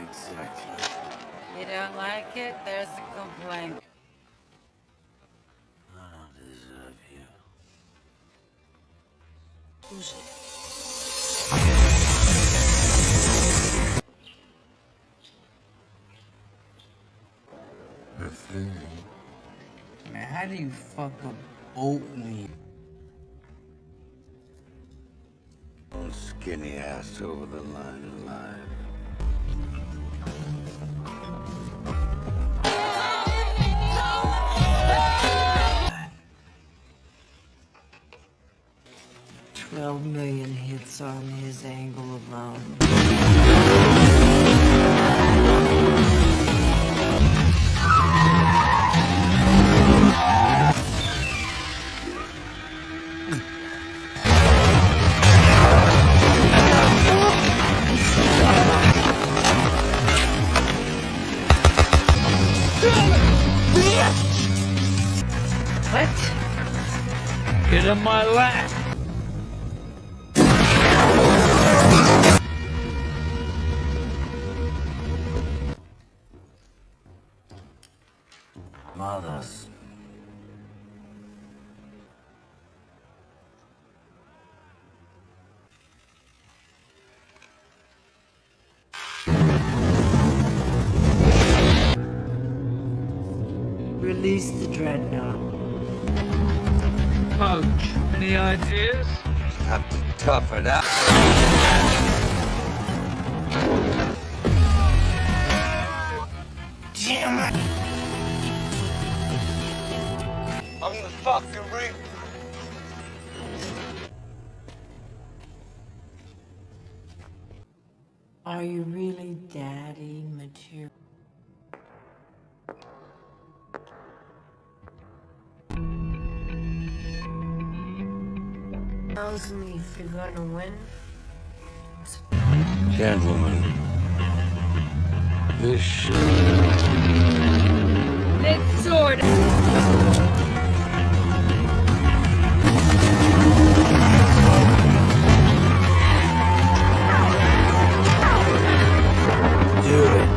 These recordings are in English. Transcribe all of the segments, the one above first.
Exactly. You don't like it? There's a complaint. I don't deserve you. Who's it? The thing. Man, how do you fuck up oatmeal? Skinny ass over the line alive. $12 million hits on his angle alone. What? Get in my lap! Mothers. Release the dreadnought. Coach, any ideas? Have to tough it out. Damn it! I'm the fucking Reaper. Are you really daddy material? Tells me if you're gonna win. Gentlemen, this shit. It's sword. Do it.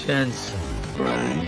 Jensen. Right.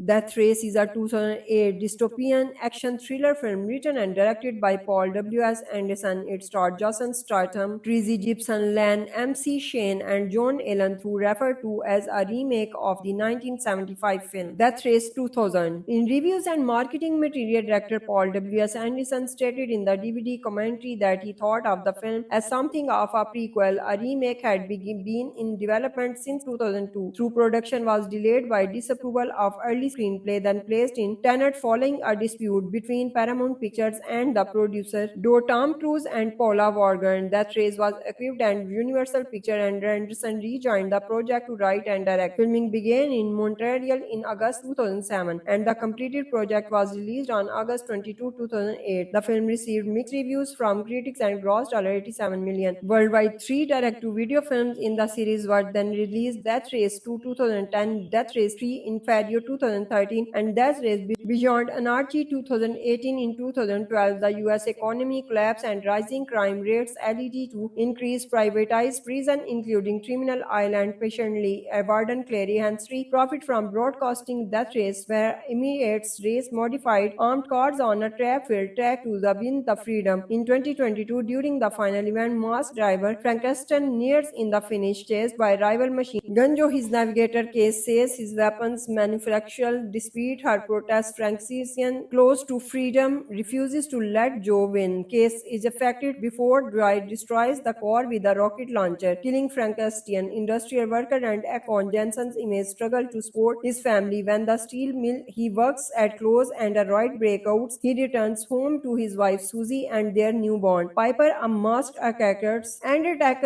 Death Race is a 2008 dystopian action thriller film written and directed by Paul W.S. Anderson. It starred Jason Statham, Tracy Gibson, Len M.C. Shane, and John Allen, who referred to as a remake of the 1975 film Death Race 2000. In reviews and marketing material, director Paul W.S. Anderson stated in the DVD commentary that he thought of the film as something of a prequel. A remake had been in development since 2002, through production was delayed by disapproval of early screenplay, then placed in Tenet following a dispute between Paramount Pictures and the producer, though Tom Cruise and Paula Vaughan. Death Race was equipped and Universal Pictures, and Anderson rejoined the project to write and direct. Filming began in Montreal in August 2007, and the completed project was released on August 22, 2008. The film received mixed reviews from critics and grossed $87 million worldwide. 3 direct-to-video films in the series were then released: Death Race 2 2010, Death Race 3 Inferno 2013, and Death Race Beyond Anarchy 2018. In 2012, the U.S. economy collapsed and rising crime rates led to increased privatized prison, including Criminal Island. Patiently, Warden Clary Henry profit from broadcasting Death Race, where Emirates race modified armed cars on a trap-filled track to win the freedom. In 2022, during the final event, masked driver Frankenstein nears in the finish, chased by rival machine Gunjo. His navigator Case says his weapons manufacturer, despite her protest, Frankenstein, close to freedom, refuses to let Joe win. Case is affected before Dwight destroys the car with a rocket launcher, killing Frankenstein. Industrial worker and Akon Jensen's image struggle to support his family when the steel mill he works at closes and a riot breaks. He returns home to his wife Susie and their newborn Piper, a masked attacker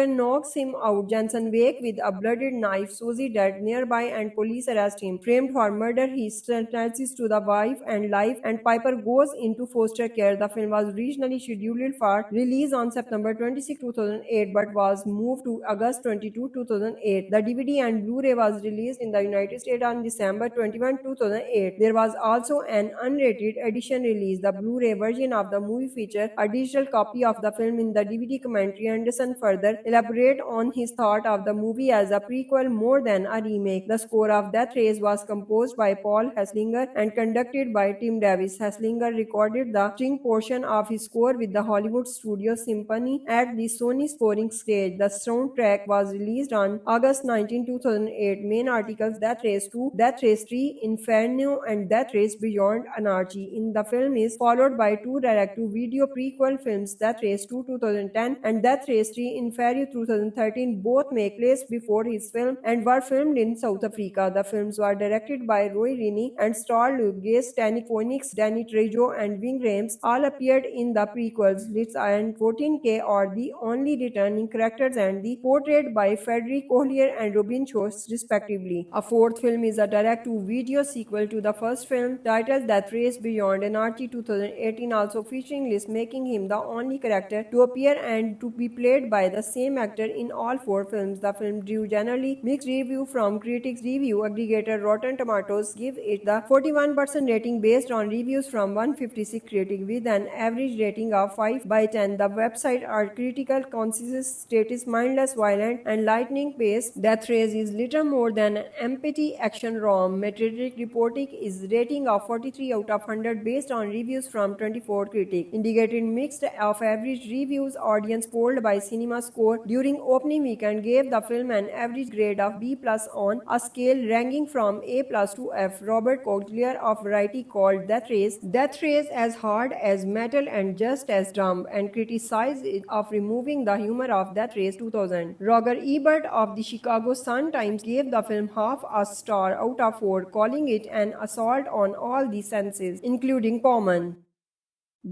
knocks him out. Jensen wakes with a blooded knife, Susie dead nearby, and police arrest him. Framed for murder, he he transits to the wife and life, and Piper goes into foster care. The film was originally scheduled for release on September 26, 2008, but was moved to August 22, 2008. The DVD and Blu-ray was released in the United States on December 21, 2008. There was also an unrated edition release. The Blu-ray version of the movie featured a digital copy of the film. In the DVD commentary, Anderson further elaborated on his thought of the movie as a prequel more than a remake. The score of Death Race was composed by Paul Hesslinger and conducted by Tim Davis. Hesslinger recorded the string portion of his score with the Hollywood Studio Symphony at the Sony scoring stage. The soundtrack was released on August 19, 2008. Main articles: Death Race 2, Death Race 3, Inferno, and Death Race Beyond Anarchy. In the film is followed by two direct-to-video prequel films, Death Race 2 2010 and Death Race 3 Inferno 2013. Both make place before his film and were filmed in South Africa. The films were directed by Roy Rini and starred Luke Gase, Danny Phoenix, Danny Trejo, and Ving Rhames. All appeared in the prequels. Litz and 14K are the only returning characters and the portrayed by Frederick Collier and Robin Schultz respectively. A fourth film is a direct-to-video sequel to the first film titled Death Race Beyond Anarchy 2018, also featuring Liz, making him the only character to appear and to be played by the same actor in all four films. The film drew generally mixed review from critics. Review aggregator Rotten Tomatoes give it the 41% rating based on reviews from 156 critics with an average rating of 5/10. The website are critical consensus status mindless, violent, and lightning paced. Death Race is little more than an empty action rom. Metacritic reporting is rating of 43 out of 100 based on reviews from 24 critics, indicating mixed of average reviews. Audience polled by CinemaScore during opening weekend gave the film an average grade of B+ on a scale ranging from A+ to F. Robert Collier of Variety called Death Race as hard as metal and just as dumb, and criticized it of removing the humor of Death Race 2000. Roger Ebert of the Chicago Sun-Times gave the film half a star out of 4, calling it an assault on all the senses, including common.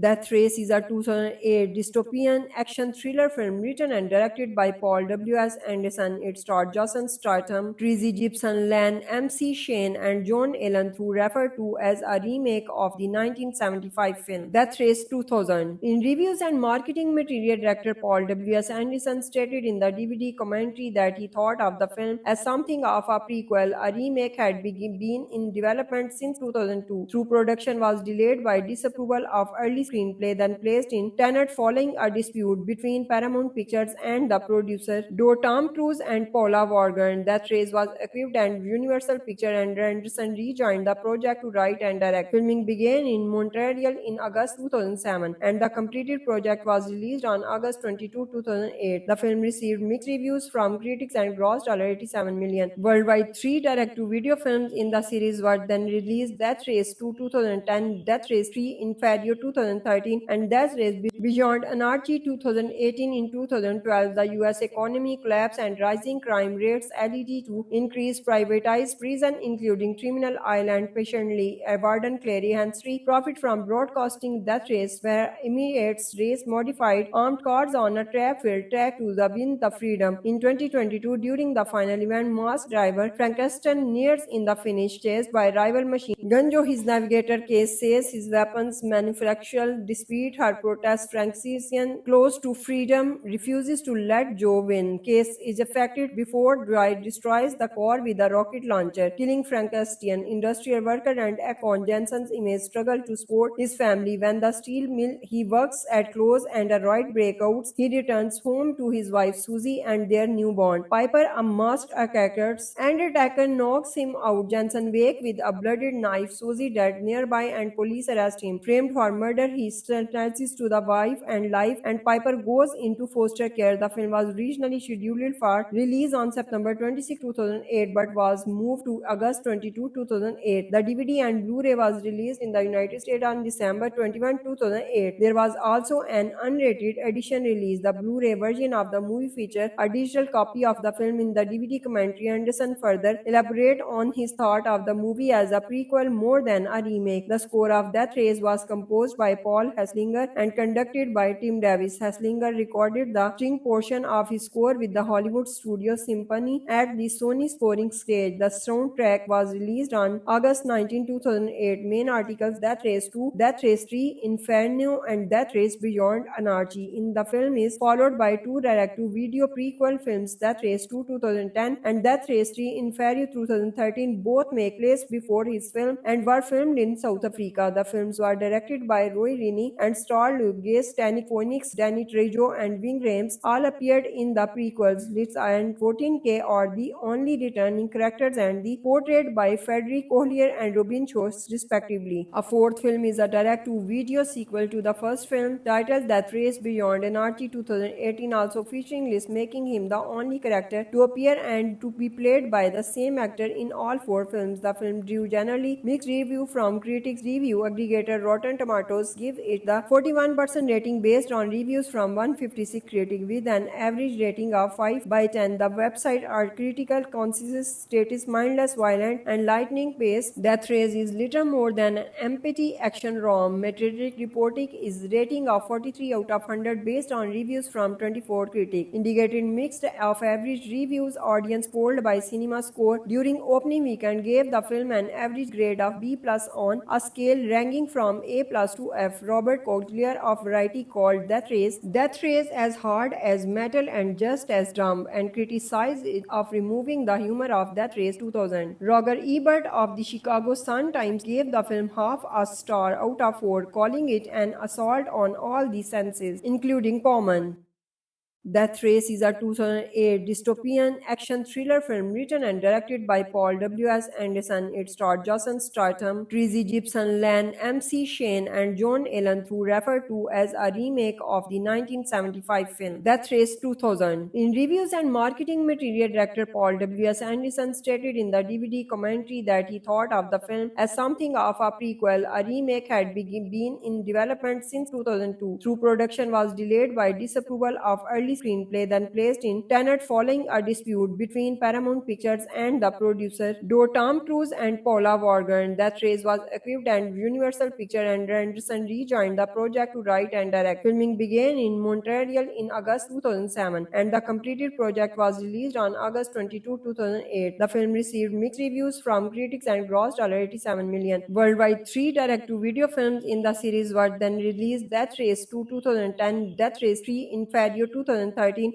Death Race is a 2008 dystopian action thriller film written and directed by Paul W.S. Anderson. It starred Jason Statham, Tracy Gibson, Len M.C. Shane, and John Allen, who referred to as a remake of the 1975 film Death Race 2000. In reviews and marketing material, director Paul W.S. Anderson stated in the DVD commentary that he thought of the film as something of a prequel. A remake had been in development since 2002. Through production was delayed by disapproval of early screenplay, then placed in Tenet following a dispute between Paramount Pictures and the producer, though Tom Cruise and Paula Vaughan. Death Race was equipped and Universal Pictures, and Anderson rejoined the project to write and direct. Filming began in Montreal in August 2007, and the completed project was released on August 22, 2008. The film received mixed reviews from critics and grossed $87 million. Worldwide, 3 direct-to-video films in the series were then released: Death Race 2 2010, Death Race 3 Inferno 2013, and Death Race Beyond Anarchy 2018. In 2012, the U.S. economy collapsed and rising crime rates led to increased privatized prison, including Criminal Island. Patiently, Warden Clary Henry profit from broadcasting Death Race, where Emirates race modified armed cars on a trap-filled track to win the freedom. In 2022, during the final event, masked driver Frankenstein nears in the finish, chased by rival machine gun Joe. His navigator Case says his weapons manufacturer, despite her protest, Frankenstein, close to freedom, refuses to let Joe win. Case is affected before Dwight destroys the car with a rocket launcher, killing Frankenstein. Industrial worker and Akon Jensen's image struggle to support his family when the steel mill he works at closes and a riot breaks. He returns home to his wife Susie and their newborn Piper. A masked attacker knocks him out. Jensen wakes with a blooded knife. Susie dead nearby, and police arrest him. Framed for murder, he sentences to the wife and life, and Piper goes into foster care. The film was originally scheduled for release on September 26, 2008, but was moved to August 22, 2008. The DVD and Blu-ray was released in the United States on December 21, 2008. There was also an unrated edition release. The Blu-ray version of the movie featured a digital copy of the film. In the DVD commentary, Anderson further elaborated on his thought of the movie as a prequel more than a remake. The score of Death Race was composed by Paul Hesslinger and conducted by Tim Davis. Hesslinger recorded the string portion of his score with the Hollywood Studio Symphony at the Sony scoring stage. The soundtrack was released on August 19, 2008. Main articles: Death Race 2, Death Race 3, Inferno, and Death Race Beyond Anarchy. In the film is followed by two direct-to-video prequel films, Death Race 2 2010 and Death Race 3 Inferno 2013. Both make place before his film and were filmed in South Africa. The films were directed by Roy Rini and starred Luke Gase, Danny Phoenix, Danny Trejo, and Ving Rhames. All appeared in the prequels. Liz and 14K are the only returning characters and the portrayed by Frederick Collier and Robin Schultz respectively. A fourth film is a direct-to-video sequel to the first film titled Death Race Beyond Anarchy 2018, also featuring Liz, making him the only character to appear and to be played by the same actor in all four films. The film drew generally mixed review from critics. Review aggregator Rotten Tomatoes give it the 41% rating based on reviews from 156 critics with an average rating of 5/10. The website are critical consensus status mindless, violent, and lightning paced. Death Race is little more than an empty action rom. Metacritic reporting is rating of 43 out of 100 based on reviews from 24 critics, indicating mixed of average reviews. Audience polled by CinemaScore during opening weekend gave the film an average grade of B+ on a scale ranging from A+ to F. Robert Collier of Variety called Death Race as hard as metal and just as dumb, and criticized it of removing the humor of Death Race 2000. Roger Ebert of the Chicago Sun-Times gave the film half a star out of 4, calling it an assault on all the senses, including common. Death Race is a 2008 dystopian action thriller film written and directed by Paul W.S. Anderson. It starred Jason Statham, Tracy Gibson, Len M.C. Shane, and John Allen, who referred to as a remake of the 1975 film Death Race 2000. In reviews and marketing material, director Paul W.S. Anderson stated in the DVD commentary that he thought of the film as something of a prequel. A remake had been in development since 2002, through production was delayed by disapproval of early screenplay, then placed in Tenet following a dispute between Paramount Pictures and the producer, though Tom Cruise and Paula Vaughan. Death Race was equipped and Universal Pictures, and Anderson rejoined the project to write and direct. Filming began in Montreal in August 2007, and the completed project was released on August 22, 2008. The film received mixed reviews from critics and grossed $87 million. Worldwide, 3 direct-to-video films in the series were then released: Death Race 2 2010, Death Race 3 Inferno 2013,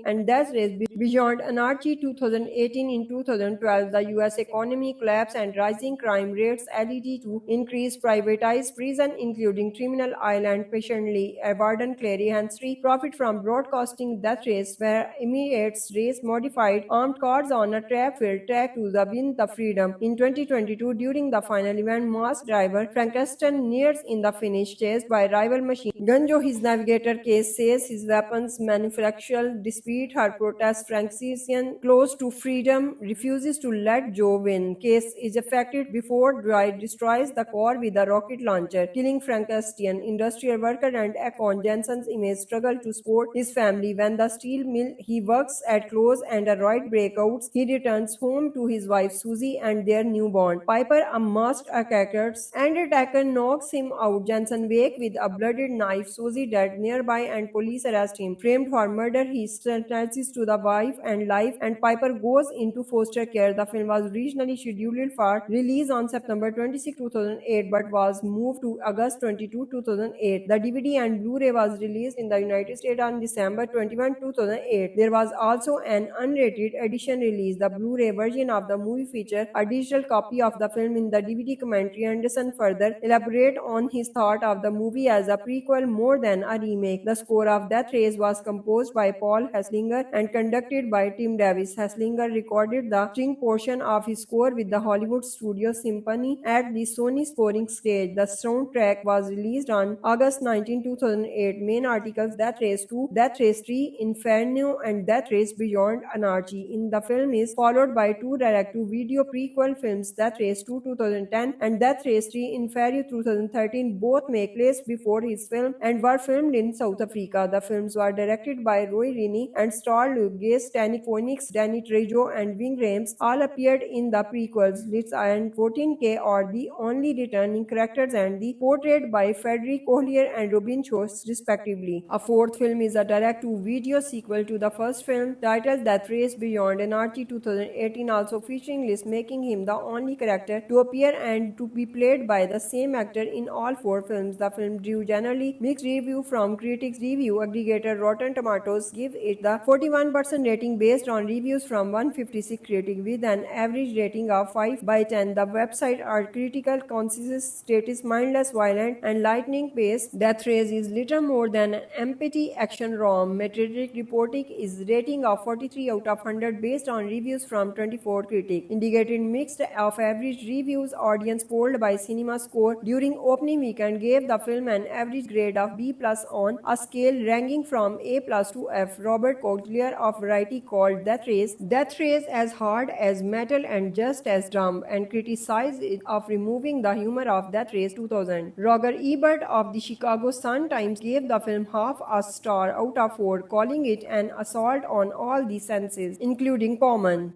and Death Race Beyond Anarchy 2018. In 2012, the U.S. economy collapsed and rising crime rates led to increased privatized prison, including Criminal Island. Patiently, Warden Clary Henry profit from broadcasting Death Race, where Emirates race modified armed cars on a trap-filled track to win the freedom. In 2022, during the final event, masked driver Frankenstein nears in the finish, chased by rival machine Gunjo. His navigator case says his weapons manufacturer dispute her protest. Frankenstein, close to freedom, refuses to let Joe win. Case is affected before Dwight destroys the car with a rocket launcher, killing Frankenstein. Industrial worker and Akon Jensen's image struggle to support his family when the steel mill he works at closes and a riot breakouts. He returns home to his wife Susie and their newborn Piper, a masked attacker knocks him out. Jensen wakes with a blooded knife. Susie dead nearby and police arrest him. Framed for murder, he sentences to the wife and life, and Piper goes into foster care. The film was originally scheduled for release on September 26, 2008, but was moved to August 22, 2008. The DVD and Blu-ray was released in the United States on December 21, 2008. There was also an unrated edition release. The Blu-ray version of the movie featured a digital copy of the film. In the DVD commentary, Anderson further elaborate on his thought of the movie as a prequel more than a remake. The score of Death Race was composed by Paul Hesslinger and conducted by Tim Davis. Hesslinger recorded the string portion of his score with the Hollywood Studio Symphony at the Sony scoring stage. The soundtrack was released on August 19, 2008. Main articles: Death Race 2, Death Race 3, Inferno, and Death Race Beyond Anarchy. In the film is followed by 2 direct-to-video prequel films, Death Race 2 2010 and Death Race 3 Inferno 2013. Both make place before his film and were filmed in South Africa. The films were directed by Roy Roy Rini and starred Luke Gage, Danny Phoenix, Danny Trejo, and Ving Rhames all appeared in the prequels. Liz and 14K are the only returning characters and the portrayed by Frederick Collier and Robin Schultz respectively. A fourth film is a direct-to-video sequel to the first film titled Death Race Beyond Anarchy 2018, also featuring Liz, making him the only character to appear and to be played by the same actor in all four films. The film drew generally mixed review from critics. Review aggregator Rotten Tomatoes give it the 41% rating based on reviews from 156 critics with an average rating of 5 by 10. The website are critical consensus status mindless, violent, and lightning paced. Death Race is little more than an empty action rom. Metacritic reporting is rating of 43 out of 100 based on reviews from 24 critics, indicating mixed of average reviews. Audience polled by CinemaScore during opening weekend gave the film an average grade of B+ on a scale ranging from A+ to F. Robert Cotelier of Variety called Death Race as hard as metal and just as dumb, and criticized it of removing the humor of Death Race 2000. Roger Ebert of the Chicago Sun-Times gave the film half a star out of 4, calling it an assault on all the senses, including common.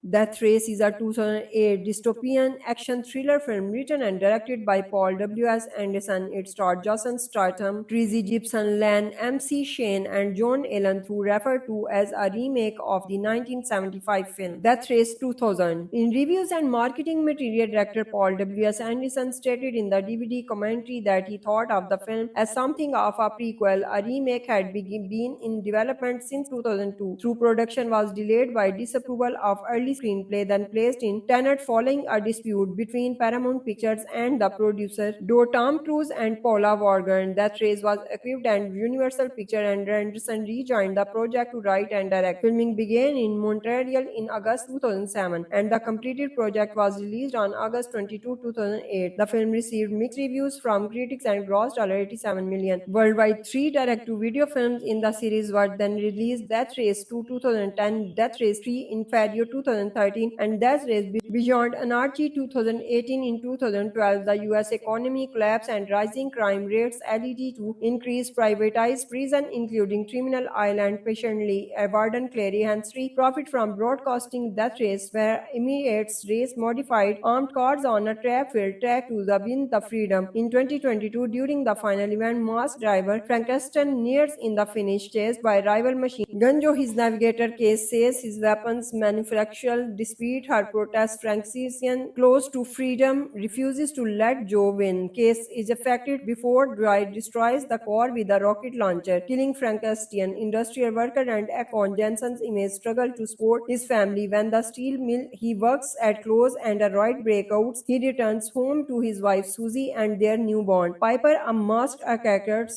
Death Race is a 2008 dystopian action thriller film written and directed by Paul W.S. Anderson. It starred Jason Statham, Tracy Gibson, Len M.C. Shane, and John Allen, who referred to as a remake of the 1975 film Death Race 2000. In reviews and marketing material, director Paul W.S. Anderson stated in the DVD commentary that he thought of the film as something of a prequel. A remake had been in development since 2002, through production was delayed by disapproval of early screenplay, then placed in Tenet following a dispute between Paramount Pictures and the producer, though Tom Cruise and Paula Vaughan. Death Race was equipped and Universal Pictures, and Anderson rejoined the project to write and direct. Filming began in Montreal in August 2007, and the completed project was released on August 22, 2008. The film received mixed reviews from critics and grossed $87 million worldwide. 3 direct-to-video films in the series were then released: Death Race 2 2010, Death Race 3 Inferno 2013, and Death Race Beyond Anarchy 2018. In 2012, the U.S. economy collapsed and rising crime rates led to increased privatized prison, including Criminal Island. Patiently, Warden Clary Henry profit from broadcasting Death Race, where Emirates race modified armed cars on a trap-filled track to win the freedom. In 2022, during the final event, masked driver Frankenstein nears in the finish, chased by rival machine Gunjo. His navigator case says his weapons manufacturer dispute her protest. Frankenstein, close to freedom, refuses to let Joe win. Case is affected before Dwight destroys the car with a rocket launcher, killing Frankenstein. Industrial worker and Akon Jensen's image struggle to support his family when the steel mill he works at closes and a riot breakouts. He returns home to his wife Susie and their newborn Piper, a masked attacker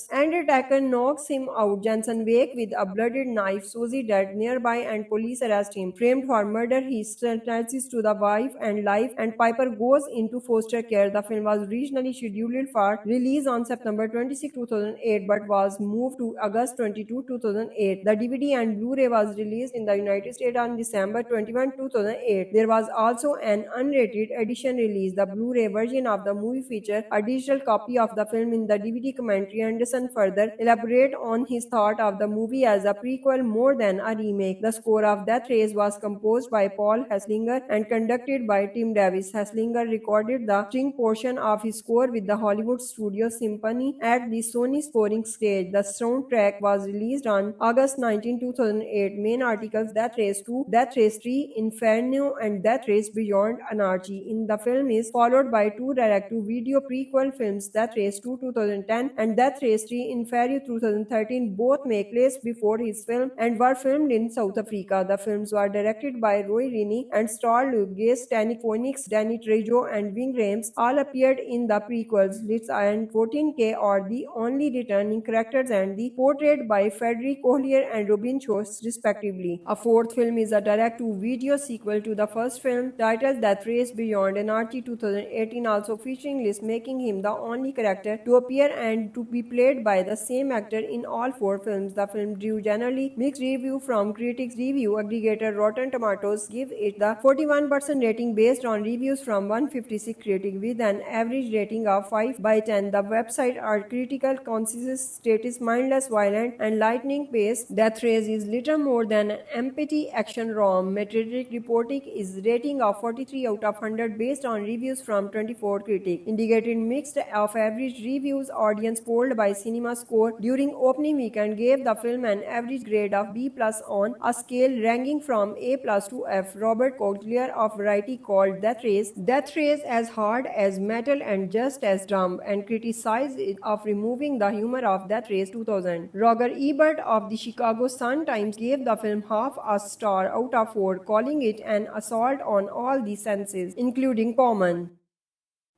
knocks him out. Jensen wake with a blooded knife. Susie dead nearby and police arrest him. Framed for murder, he sentences to the wife and life, and Piper goes into foster care. The film was originally scheduled for release on September 26, 2008, but was moved to August 22, 2008. The DVD and Blu-ray was released in the United States on December 21, 2008. There was also an unrated edition release. The Blu-ray version of the movie featured a digital copy of the film. In the DVD commentary, Anderson further elaborate on his thought of the movie as a prequel more than a remake. The score of Death Race was composed by Paul Hesslinger and conducted by Tim Davis. Hesslinger recorded the string portion of his score with the Hollywood Studio Symphony at the Sony scoring stage. The soundtrack was released on August 19, 2008. Main articles: Death Race 2, Death Race 3, Inferno, and Death Race Beyond Anarchy. In the film is followed by 2 direct-to-video prequel films, Death Race 2 2010 and Death Race 3 Inferno 2013. Both make place before his film and were filmed in South Africa. The films were directed by Roy Rini and starred Luke Gage, Danny Phoenix, Danny Trejo, and Ving Rhames. All appeared in the prequels. Liz and 14K are the only returning characters and the portrayed by Frederick Collier and Robin Schultz respectively. A fourth film is a direct-to-video sequel to the first film titled Death Race Beyond Anarchy 2018, also featuring Liz, making him the only character to appear and to be played by the same actor in all 4 films. The film drew generally mixed review from critics. Review aggregator Rotten Tomatoes give it the 41% rating based on reviews from 156 critics with an average rating of 5 by 10. The website are critical consensus status mindless, violent, and lightning paced. Death Race is little more than an empathy action rom. Metacritic reporting is rating of 43 out of 100 based on reviews from 24 critics, indicating mixed of average reviews. Audience polled by CinemaScore during opening weekend gave the film an average grade of B plus on a scale ranging from A plus to F. Robert Cotelier of Variety called Death Race as hard as metal and just as dumb, and criticized it of removing the humor of Death Race 2000. Roger Ebert of the Chicago Sun-Times gave the film half a star out of 4, calling it an assault on all the senses, including common.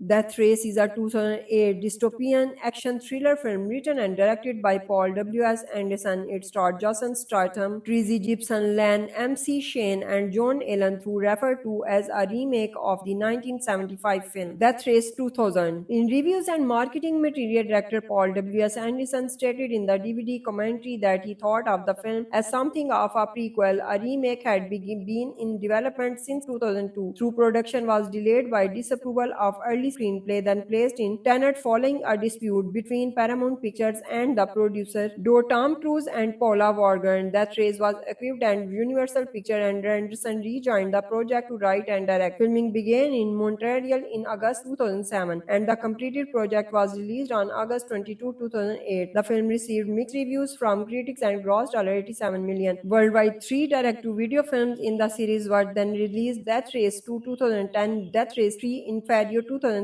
Death Race is a 2008 dystopian action thriller film written and directed by Paul W.S. Anderson. It starred Jason Statham, Tracy Gibson, Len M.C. Shane, and John Allen, who referred to as a remake of the 1975 film Death Race 2000. In reviews and marketing material, director Paul W.S. Anderson stated in the DVD commentary that he thought of the film as something of a prequel. A remake had been in development since 2002. Through production was delayed by disapproval of early screenplay, then placed in Tenet following a dispute between Paramount Pictures and the producer, though Tom Cruise and Paula Vaughan. Death Race was equipped and Universal Pictures, and Anderson rejoined the project to write and direct. Filming began in Montreal in August 2007, and the completed project was released on August 22, 2008. The film received mixed reviews from critics and grossed $87 million worldwide. 3 direct-to-video films in the series were then released: Death Race 2 2010, Death Race 3 Inferno 2013,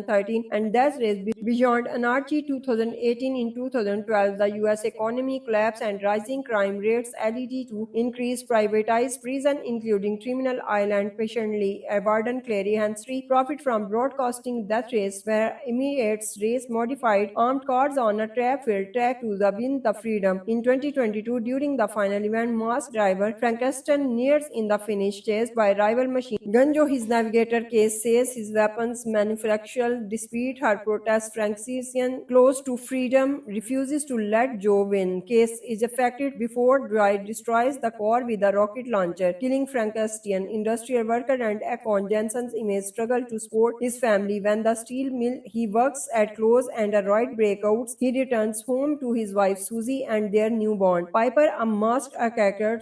and Death Race Beyond Anarchy 2018. In 2012, the U.S. economy collapsed and rising crime rates led to increased privatized prison, including Criminal Island. Patiently, Warden Clary Henry profit from broadcasting Death Race, where Emirates race modified armed cars on a trap-filled track to win the freedom. In 2022, during the final event, masked driver Frankenstein nears in the finish, chased by rival machine gun Joe. His navigator case says his weapons manufacturer, despite her protest, Frankenstein, close to freedom, refuses to let Joe win. Case is affected before Dwight destroys the car with a rocket launcher, killing Frankenstein. Industrial worker and Akon Jensen's image struggle to support his family when the steel mill he works at closes and a riot breakouts. He returns home to his wife Susie and their newborn Piper, a masked attacker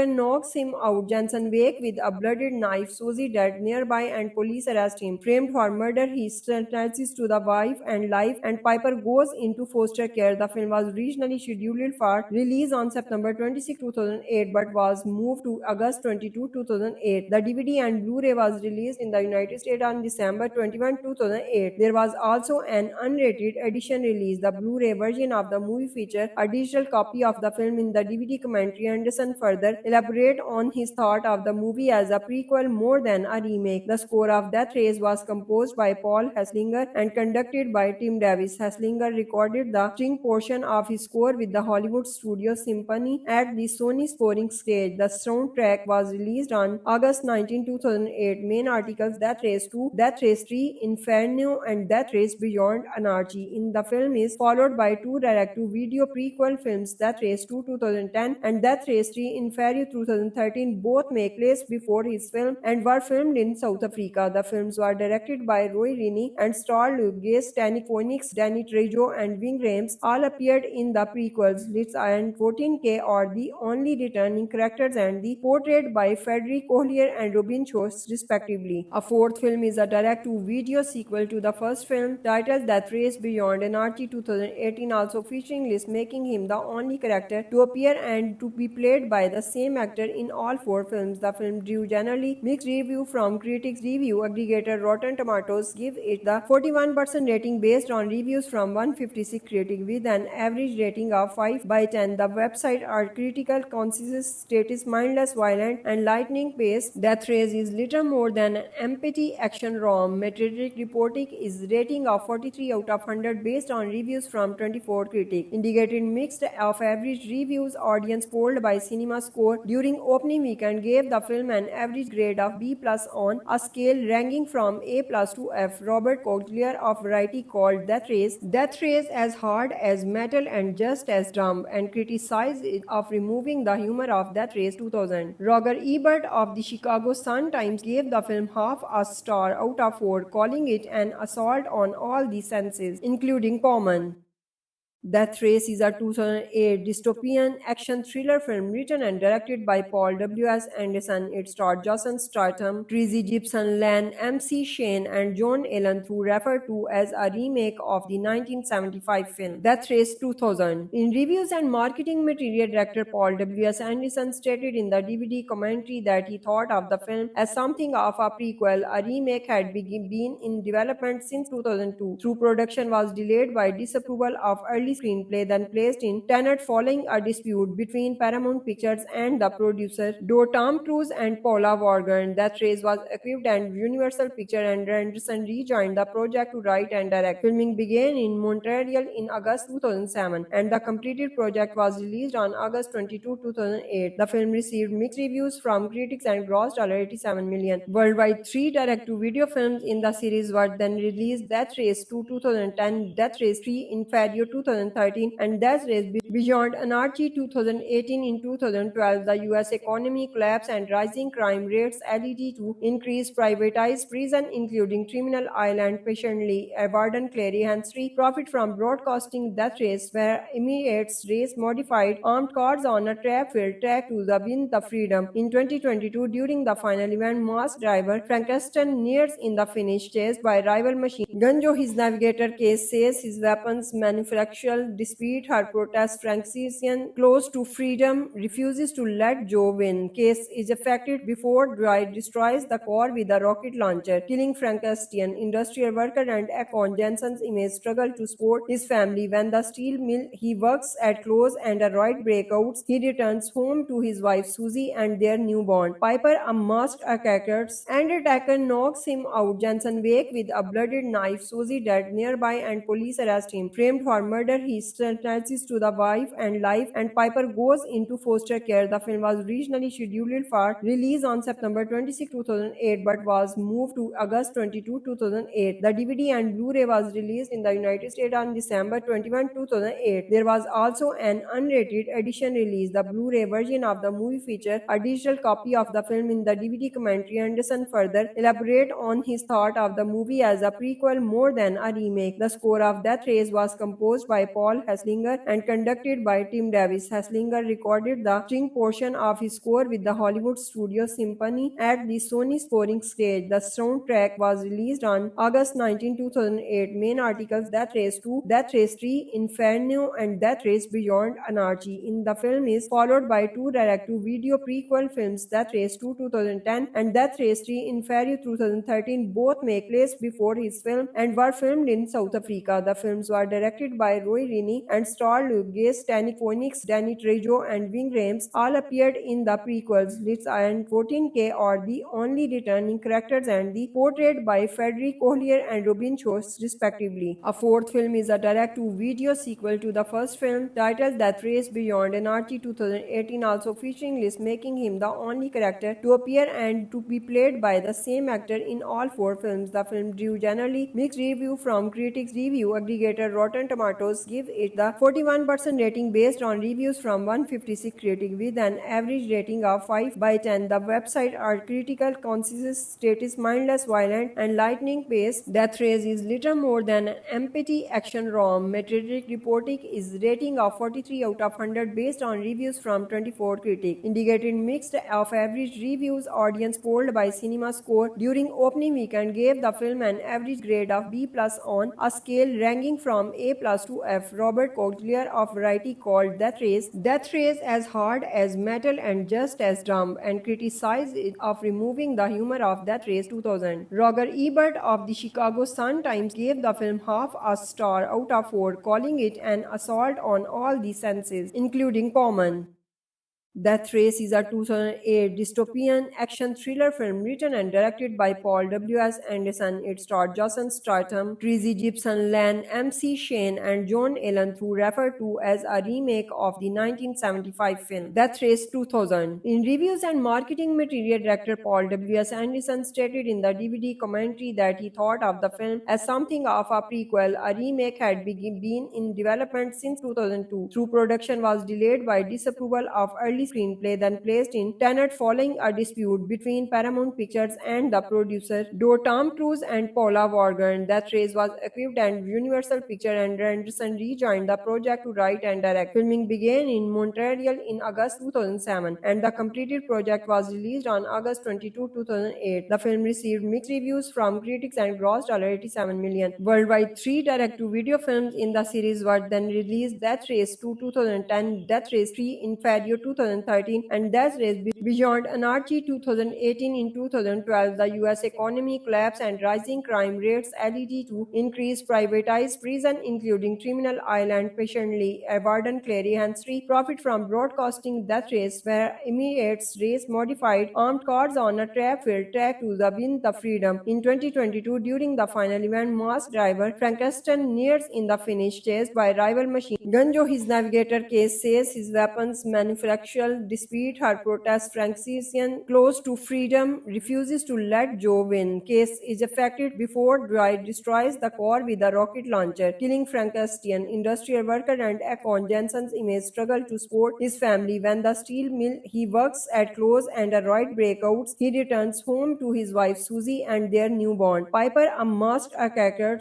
knocks him out. Jensen wakes with a blooded knife. Susie dead nearby, and police arrest him. Framed for murder, he sentences to the wife and life, and Piper goes into foster care. The film was originally scheduled for release on September 26, 2008, but was moved to August 22, 2008. The DVD and Blu-ray was released in the United States on December 21, 2008. There was also an unrated edition release. The Blu-ray version of the movie featured a digital copy of the film. In the DVD commentary, Anderson further elaborate on his thought of the movie as a prequel more than a remake. The score of Death Race was composed by Paul Hesslinger and conducted by Tim Davis. Hesslinger recorded the string portion of his score with the Hollywood Studio Symphony at the Sony scoring stage. The soundtrack was released on August 19, 2008. Main articles: Death Race 2, Death Race 3, Inferno, and Death Race Beyond Anarchy. In the film is followed by 2 direct-to-video prequel films, Death Race 2 2010 and Death Race 3 Inferno 2013. Both make place before his film and were filmed in South Africa. The films were directed by Roy Rini and starred Luke Gates, Danny Phoenix, Danny Trejo, and Ving Rhames. All appeared in the prequels. Litz and 14K are the only returning characters and the portrayed by Frederick Collier and Robin Schultz respectively. A 4th film is a direct-to-video sequel to the first film, titled Death Race Beyond Anarchy 2018, also featuring Liz, making him the only character to appear and to be played by the same actor in all 4 films. The film drew generally mixed review from critics. Review aggregator Rotten Tomatoes give it the 41% rating based on reviews from 156 critics with an average rating of 5 by 10. The website are critical consensus status mindless, violent, and lightning paced. Death Race is little more than an empathy action rom. Metacritic reporting is rating of 43 out of 100 based on reviews from 24 critics, indicating mixed of average reviews. Audience polled by CinemaScore during opening weekend gave the film an average grade of B plus on a scale ranging from A plus to F. Robert Cotelier of Variety called Death Race as hard as metal and just as dumb, and criticized it of removing the humor of Death Race 2000. Roger Ebert of the Chicago Sun-Times gave the film half a star out of 4, calling it an assault on all the senses, including common. Death Race is a 2008 dystopian action thriller film written and directed by Paul W.S. Anderson. It starred Jason Statham, Tracy Gibson, Lan M.C. Shane, and John Allen, who referred to as a remake of the 1975 film Death Race 2000. In reviews and marketing material, director Paul W.S. Anderson stated in the DVD commentary that he thought of the film as something of a prequel. A remake had been in development since 2002, through production was delayed by disapproval of early screenplay, then placed in Tenet following a dispute between Paramount Pictures and the producer, though Tom Cruise and Paula Vaughan. Death Race was equipped and Universal Pictures, and Anderson rejoined the project to write and direct. Filming began in Montreal in August 2007, and the completed project was released on August 22, 2008. The film received mixed reviews from critics and grossed $87 million worldwide. 3 direct-to-video films in the series were then released: Death Race 2 2010, Death Race 3 Inferno 2013, and Death Race Beyond Anarchy 2018. In 2012, the U.S. economy collapsed and rising crime rates led to increased privatized prison, including Criminal Island. Patiently, Warden Clary Henry profit from broadcasting Death Race, where Emirates race modified armed cars on a trap-filled track to win the freedom. In 2022, during the final event, masked driver Frankenstein nears in the finish, chased by rival machine gun Joe. His navigator case says his weapons manufacturer, despite her protest, Frankenstein, close to freedom, refuses to let Joe win. Case is affected before Dwight destroys the car with a rocket launcher, killing Frankenstein. Industrial worker and Akon Jensen's image struggle to support his family when the steel mill he works at closes and a riot breaks. He returns home to his wife Susie and their newborn Piper, a masked attacker knocks him out. Jensen wakes with a blooded knife. Susie dead nearby, and police arrest him. Framed for murder, he sentences to the wife and life, and Piper goes into foster care. The film was originally scheduled for release on September 26, 2008, but was moved to August 22, 2008. The DVD and Blu-ray was released in the United States on December 21, 2008. There was also an unrated edition released. The Blu-ray version of the movie featured a digital copy of the film. In the DVD commentary, Anderson further elaborate on his thought of the movie as a prequel more than a remake. The score of Death Race was composed by Paul Hesslinger and conducted by Tim Davis. Hesslinger recorded the string portion of his score with the Hollywood Studio Symphony at the Sony Scoring Stage. The soundtrack was released on August 19, 2008. Main articles: Death Race 2, Death Race 3, Inferno, and Death Race Beyond Anarchy. In the film is followed by 2 direct-to-video prequel films, Death Race 2 2010 and Death Race 3 Inferno 2013. Both make place before his film and were filmed in South Africa. The films were directed by Roy Rini and starred Luke Gase, Danny Phoenix, Danny Trejo, and Ving Rhames. All appeared in the prequels. Litz and 14K are the only returning characters and the portrayed by Frederick Collier and Robin Schultz respectively. A 4th film is a direct-to-video sequel to the first film, titled Death Race Beyond Anarchy 2018, also featuring Liz, making him the only character to appear and to be played by the same actor in all 4 films. The film drew generally mixed review from critics. Review aggregator Rotten Tomatoes gives it the 41% rating based on reviews from 156 critics with an average rating of 5 by 10. The website are critical consensus status mindless, violent, and lightning paced. Death Race is little more than an empty action rom. Metacritic reporting is rating of 43 out of 100 based on reviews from 24 critics, indicating mixed of average reviews. Audience polled by CinemaScore during opening weekend gave the film an average grade of B+ on a scale ranging from A+ to F. Robert Cotelier of Variety called Death Race as hard as metal and just as dumb, and criticized it of removing the humor of Death Race 2000. Roger Ebert of the Chicago Sun-Times gave the film half a star out of 4, calling it an assault on all the senses, including common. Death Race is a 2008 dystopian action thriller film written and directed by Paul W.S. Anderson. It starred Jason Statham, Tracy Gibson, Len M.C. Shane, and John Allen, who referred to as a remake of the 1975 film Death Race 2000. In reviews and marketing material, director Paul W.S. Anderson stated in the DVD commentary that he thought of the film as something of a prequel. A remake had been in development since 2002, through production was delayed by disapproval of early screenplay, then placed in Tenet following a dispute between Paramount Pictures and the producer, though Tom Cruise and Paula Vaughan. Death Race was equipped and Universal Pictures, and Anderson rejoined the project to write and direct. Filming began in Montreal in August 2007, and the completed project was released on August 22, 2008. The film received mixed reviews from critics and grossed $87 million worldwide. Three direct-to-video films in the series were then released: Death Race 2 2010, Death Race 3 Inferno 2013, and Death Race Beyond Anarchy 2018. In 2012, the U.S. economy collapsed and rising crime rates led to increased privatized prison, including Criminal Island. Patiently, Warden Clary Henry profit from broadcasting Death Race, where Emirates race modified armed cars on a trap-filled track to win the freedom. In 2022, during the final event, masked driver Frankenstein nears in the finish, chased by rival machine Gunjo. His navigator case says his weapons manufacturer, despite her protest, Frankenstein, close to freedom, refuses to let Joe win. Case is affected before Dwight destroys the car with a rocket launcher, killing Frankenstein. Industrial worker and Akon Jensen's image struggle to support his family when the steel mill he works at closes and a riot breaks. He returns home to his wife Susie and their newborn Piper. A masked attacker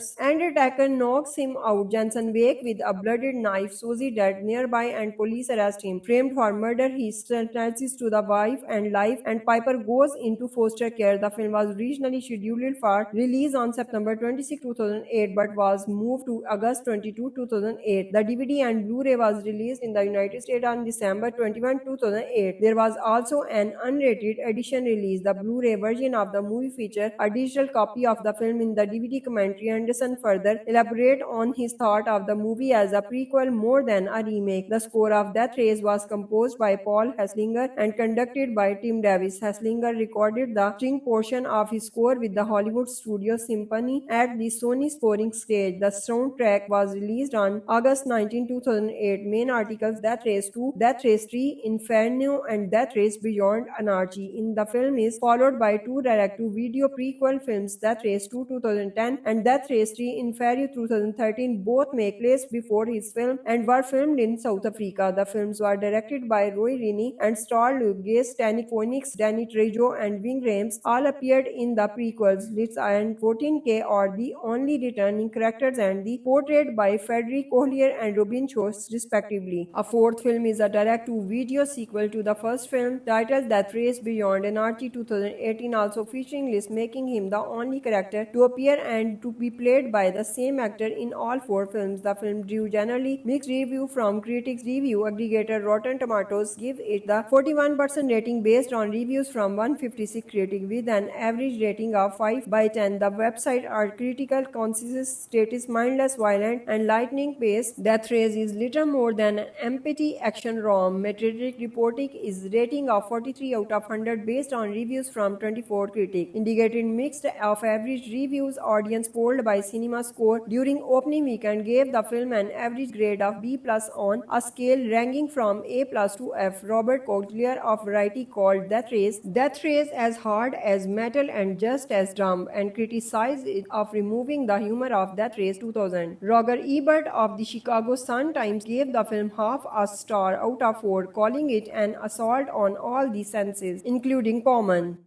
knocks him out. Jensen wakes with a blooded knife. Susie dead nearby, and police arrest him. Framed for murder, he sentences to the wife and life, and Piper goes into foster care. The film was originally scheduled for release on September 26, 2008, but was moved to August 22, 2008. The DVD and Blu-ray was released in the United States on December 21, 2008. There was also an unrated edition released. The Blu-ray version of the movie featured a digital copy of the film. In the DVD commentary, Anderson further elaborated on his thought of the movie as a prequel more than a remake. The score of Death Race was composed by Paul Hesslinger and conducted by Tim Davis. Hesslinger recorded the string portion of his score with the Hollywood Studio Symphony at the Sony scoring stage. The soundtrack was released on August 19, 2008. Main articles: Death Race 2, Death Race 3, Inferno, and Death Race Beyond Anarchy. In the film is followed by two direct-to-video prequel films, Death Race 2 2010 and Death Race 3 Inferno 2013. Both make place before his film and were filmed in South Africa. The films were directed by Roy Rini and starred Luke Gase, Danny Phoenix, Danny Trejo, and Ving Rhames. All appeared in the prequels. Litz and 14K are the only returning characters and the portrayed by Frederick Collier and Robin Schultz respectively. A fourth film is a direct-to-video sequel to the first film, titled Death Race Beyond Anarchy 2018, also featuring Liz, making him the only character to appear and to be played by the same actor in all four films. The film drew generally mixed review from critics. Review aggregator Rotten Tomatoes give it the 41% rating based on reviews from 156 critics with an average rating of 5/10. The website are critical consensus status mindless, violent, and lightning paced. Death Race is little more than an empty action rom. Metacritic reporting is rating of 43 out of 100 based on reviews from 24 critics, indicating mixed of average reviews. Audience polled by CinemaScore during opening weekend gave the film an average grade of B+ on a scale ranging from A+ to F. Robert Collier of Variety called Death Race as hard as metal and just as dumb, and criticized it of removing the humor of Death Race 2000. Roger Ebert of the Chicago Sun-Times gave the film half a star out of 4, calling it an assault on all the senses, including common.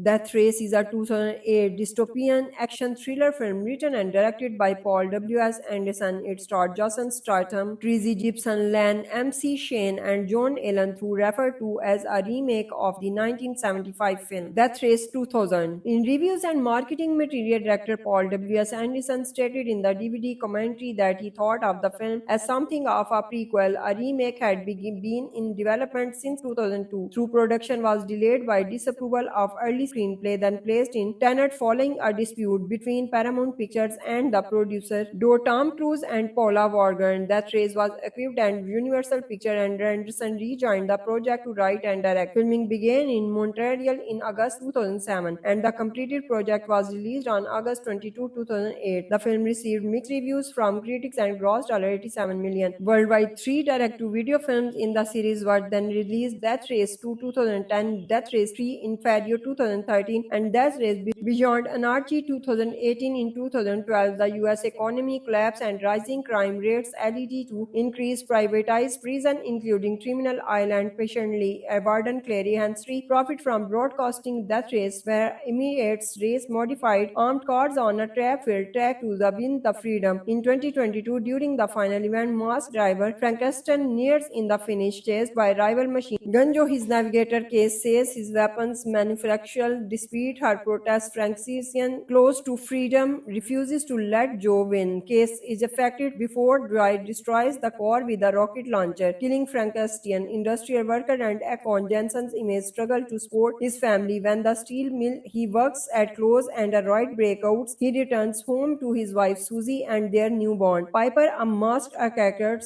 Death Race is a 2008 dystopian action thriller film written and directed by Paul W.S. Anderson. It starred Jason Statham, Tracy Gibson, Len M.C. Shane, and John Allen, who referred to as a remake of the 1975 film Death Race 2000. In reviews and marketing material, director Paul W.S. Anderson stated in the DVD commentary that he thought of the film as something of a prequel. A remake had been in development since 2002, through production was delayed by disapproval of early early screenplay then placed in Tenet following a dispute between Paramount Pictures and the producer, though Tom Cruise and Paula Vaughan. That race was equipped and Universal Pictures and Anderson rejoined the project to write and direct. Filming began in Montreal in August 2007 and the completed project was released on August 22, 2008. The film received mixed reviews from critics and grossed $87 million. Worldwide, three direct-to-video films in the series were then released: Death Race 2 2010, Death Race 3 Inferno 2013, and Death Race Beyond Anarchy 2018. In 2012, the US economy collapsed and rising crime rates led to increased privatized prison, including Criminal Island. Patiently, Warden Clary Henry profit from broadcasting Death Race, where Emirates race modified armed cars on a trap-filled track to win the freedom. In 2022, during the final event, masked driver Frankenstein nears in the finish, chased by rival machine Gunjo. His navigator case says his weapons manufacturer dispute her protest. Frankenstein, close to freedom, refuses to let Joe win. Case is affected before Dwight destroys the car with a rocket launcher, killing Frankenstein. Industrial worker and Akon Jensen's image struggle to support his family when the steel mill he works at closes and a riot breakouts. He returns home to his wife Susie and their newborn Piper. A masked attacker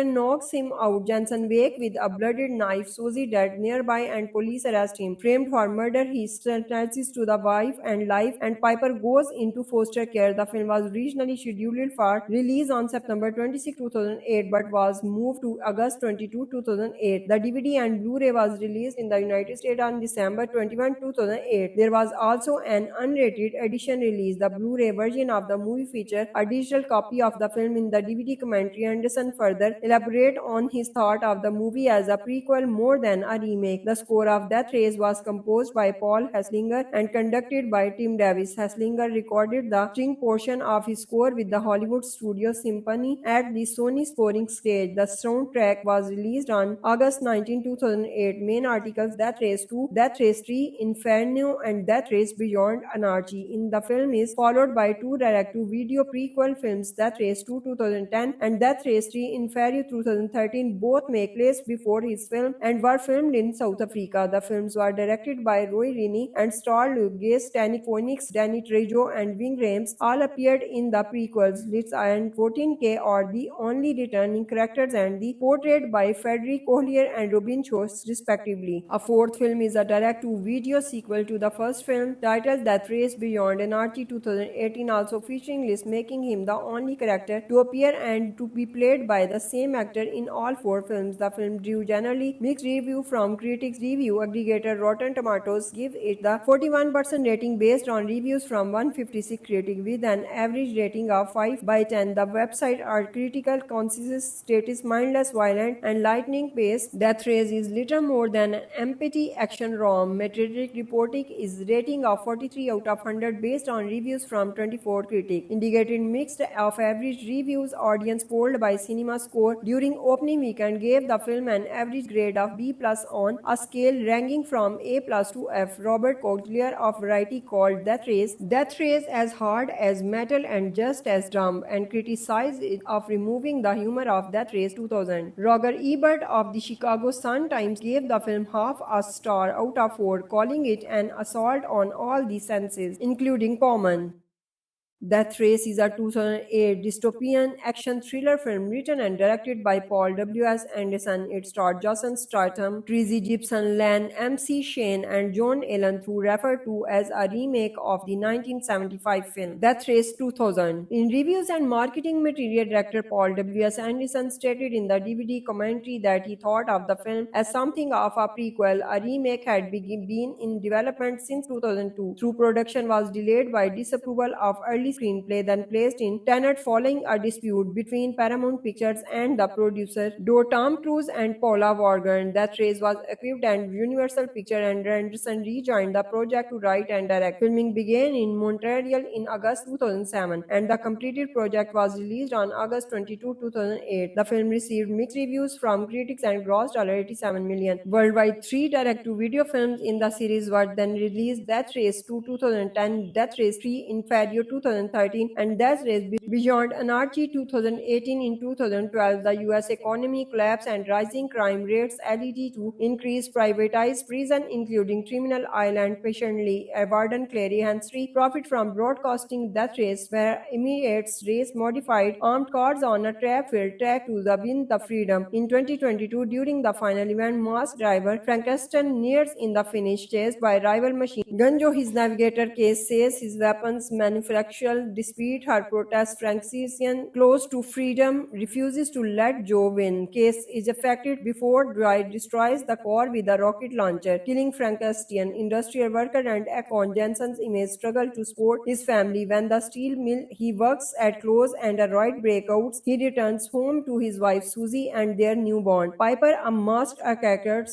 knocks him out. Jensen wakes with a blooded knife. Susie dead nearby and police arrest him. Framed for murder, he sentences to the wife and life, and Piper goes into foster care. The film was originally scheduled for release on September 26, 2008 but was moved to August 22, 2008. The DVD and Blu-ray was released in the United States on December 21, 2008. There was also an unrated edition released. The Blu-ray version of the movie featured a digital copy of the film. In the DVD commentary, Anderson further elaborated on his thought of the movie as a prequel more than a remake. The score of Death Race was composed by Paul Hesslinger and conducted by Tim Davis. Hesslinger recorded the string portion of his score with the Hollywood Studio Symphony at the Sony scoring stage. The soundtrack was released on August 19, 2008. Main articles: Death Race 2, Death Race 3, Inferno, and Death Race Beyond Anarchy. In the film is followed by two direct-to-video prequel films, Death Race 2 2010 and Death Race 3 Inferno 2013. Both make place before his film and were filmed in South Africa. The films were directed by Roy Rini and starred Luke Gase, Danny Phoenix, Danny Trejo, and Ving Rhames. All appeared in the prequels. Litz and 14K are the only returning characters and the portrayed by Frederick Collier and Robin Schultz respectively. A fourth film is a direct-to-video sequel to the first film titled Death Race Beyond Anarchy 2018, also featuring Liz, making him the only character to appear and to be played by the same actor in all four films. The film drew generally mixed review from critics. Review aggregator Rotten Tomatoes give it the 41% rating based on reviews from 156 critics with an average rating of 5/10. The website are critical consensus status mindless, violent, and lightning paced. Death Race is little more than an empty action rom. Metacritic reporting is rating of 43 out of 100 based on reviews from 24 critics, indicating mixed of average reviews. Audience polled by CinemaScore during opening weekend gave the film an average grade of B+ on a scale ranging from A+ to F. Robert Collier of Variety called Death Race as hard as metal and just as dumb, and criticized it of removing the humor of Death Race 2000. Roger Ebert of the Chicago Sun-Times gave the film half a star out of 4, calling it an assault on all the senses, including common. Death Race is a 2008 dystopian action thriller film written and directed by Paul W.S. Anderson. It starred Jason Statham, Tracy Gibson, Len M.C. Shane, and John Allen, who referred to as a remake of the 1975 film Death Race 2000. In reviews and marketing material, director Paul W.S. Anderson stated in the DVD commentary that he thought of the film as something of a prequel. A remake had been in development since 2002, though production was delayed by disapproval of early screenplay then placed in Tenet following a dispute between Paramount Pictures and the producer, though Tom Cruise and Paula Vaughan. Death Race was equipped and Universal Pictures and Anderson rejoined the project to write and direct. Filming began in Montreal in August 2007 and the completed project was released on August 22, 2008. The film received mixed reviews from critics and grossed $87 million. Worldwide, three direct-to-video films in the series were then released: Death Race 2 2010, Death Race 3 Inferno 2013, 2013 and Death Race Beyond Anarchy 2018. In 2012, the US economy collapse and rising crime rates led to increased privatized prison, including Criminal Island, patiently Warden Clary Henry profit from broadcasting Death Race, where Emirates race modified armed cars on a trap-filled track to the win the freedom. In 2022, during the final event, masked driver Frankenstein nears in the finish, chased by rival machine Gunjo. His navigator case says his weapons manufacturer dispute her protest. Frankenstein, close to freedom, refuses to let Joe win. Case is affected before Dwight destroys the car with a rocket launcher, killing Frankenstein. Industrial worker and Akon Jensen's image struggle to support his family when the steel mill he works at closes and a riot breakouts. He returns home to his wife Susie and their newborn Piper, a masked attacker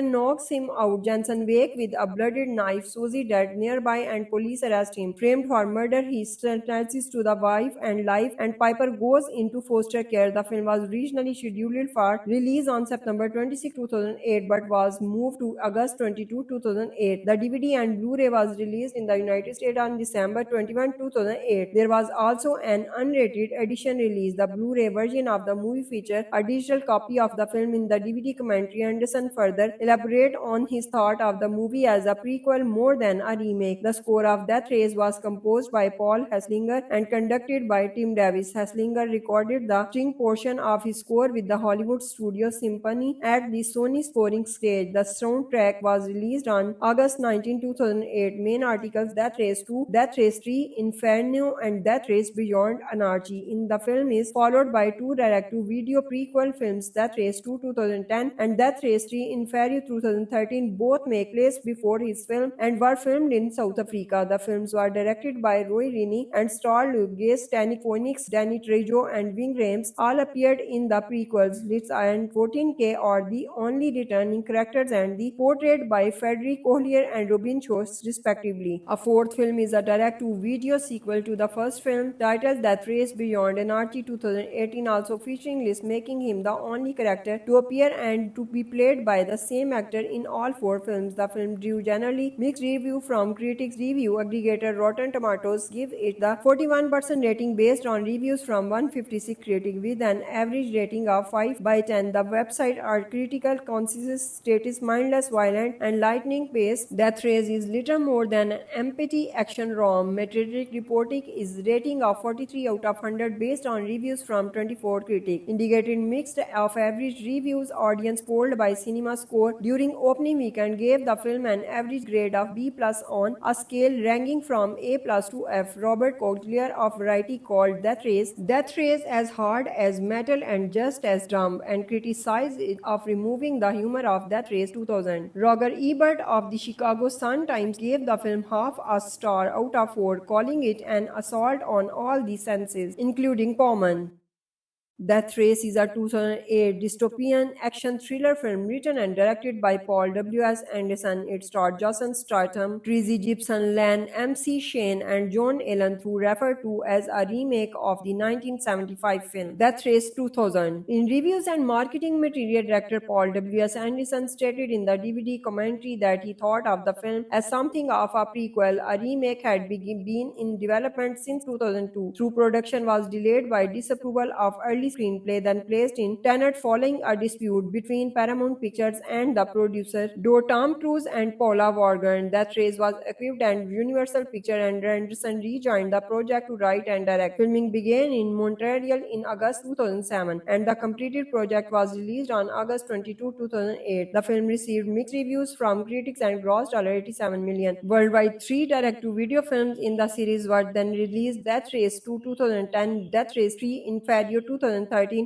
knocks him out. Jensen wake with a blooded knife. Susie dead nearby and police arrest him. Framed for murder, he sentences to the wife and life, and Piper goes into foster care. The film was originally scheduled for release on September 26, 2008, but was moved to August 22, 2008. The DVD and Blu-ray was released in the United States on December 21, 2008. There was also an unrated edition released. The Blu-ray version of the movie featured a digital copy of the film. In the DVD commentary, Anderson further elaborate on his thought of the movie as a prequel more than a remake. The score of Death Race was composed by Paul Hesslinger and conducted by Tim Davis. Hesslinger recorded the string portion of his score with the Hollywood Studio Symphony at the Sony scoring stage. The soundtrack was released on August 19, 2008. Main articles: Death Race 2, Death Race 3, Inferno, and Death Race Beyond Anarchy. In the film is followed by two direct-to-video prequel films, Death Race 2 2010 and Death Race 3 Inferno 2013. Both make place before his film and were filmed in South Africa. The films were directed by Roy Rini and starred Luke Gase, Danny Phoenix, Danny Trejo, and Ving Rhames. All appeared in the prequels. Liz and 14K are the only returning characters and the portrayed by Frederick Collier and Robin Schultz respectively. A fourth film is a direct-to-video sequel to the first film titled Death Race Beyond Anarchy 2018, also featuring Liz, making him the only character to appear and to be played by the same actor in all four films. The film drew generally mixed review from critics. Review aggregator Rotten Tomatoes give it the 41% rating based on reviews from 156 critics with an average rating of 5 by 10. The website are critical consensus status mindless, violent, and lightning paced. Death Race is little more than an empty action rom. Metacritic reporting is rating of 43 out of 100 based on reviews from 24 critics, indicating mixed of average reviews. Audience polled by CinemaScore during opening weekend gave the film an average grade of B+ on a scale ranging from A+ to F. Robert Collier of Variety called Death Race as hard as metal and just as dumb, and criticized it of removing the humor of Death Race 2000. Roger Ebert of the Chicago Sun-Times gave the film half a star out of 4, calling it an assault on all the senses, including common. Death Race is a 2008 dystopian action thriller film written and directed by Paul W.S. Anderson. It starred Jason Statham, Tracy Gibson, Len M.C. Shane, and John Allen, who referred to as a remake of the 1975 film Death Race 2000. In reviews and marketing material, director Paul W.S. Anderson stated in the DVD commentary that he thought of the film as something of a prequel. A remake had been in development since 2002. Through production was delayed by disapproval of early screenplay, then placed in Tenet following a dispute between Paramount Pictures and the producer, though Tom Cruise and Paula Vaughan. Death Race was equipped and Universal Pictures, and Anderson rejoined the project to write and direct. Filming began in Montreal in August 2007, and the completed project was released on August 22, 2008. The film received mixed reviews from critics and grossed $87 million. Worldwide, 3 direct-to-video films in the series were then released: Death Race 2 2010, Death Race 3 Inferno 2013,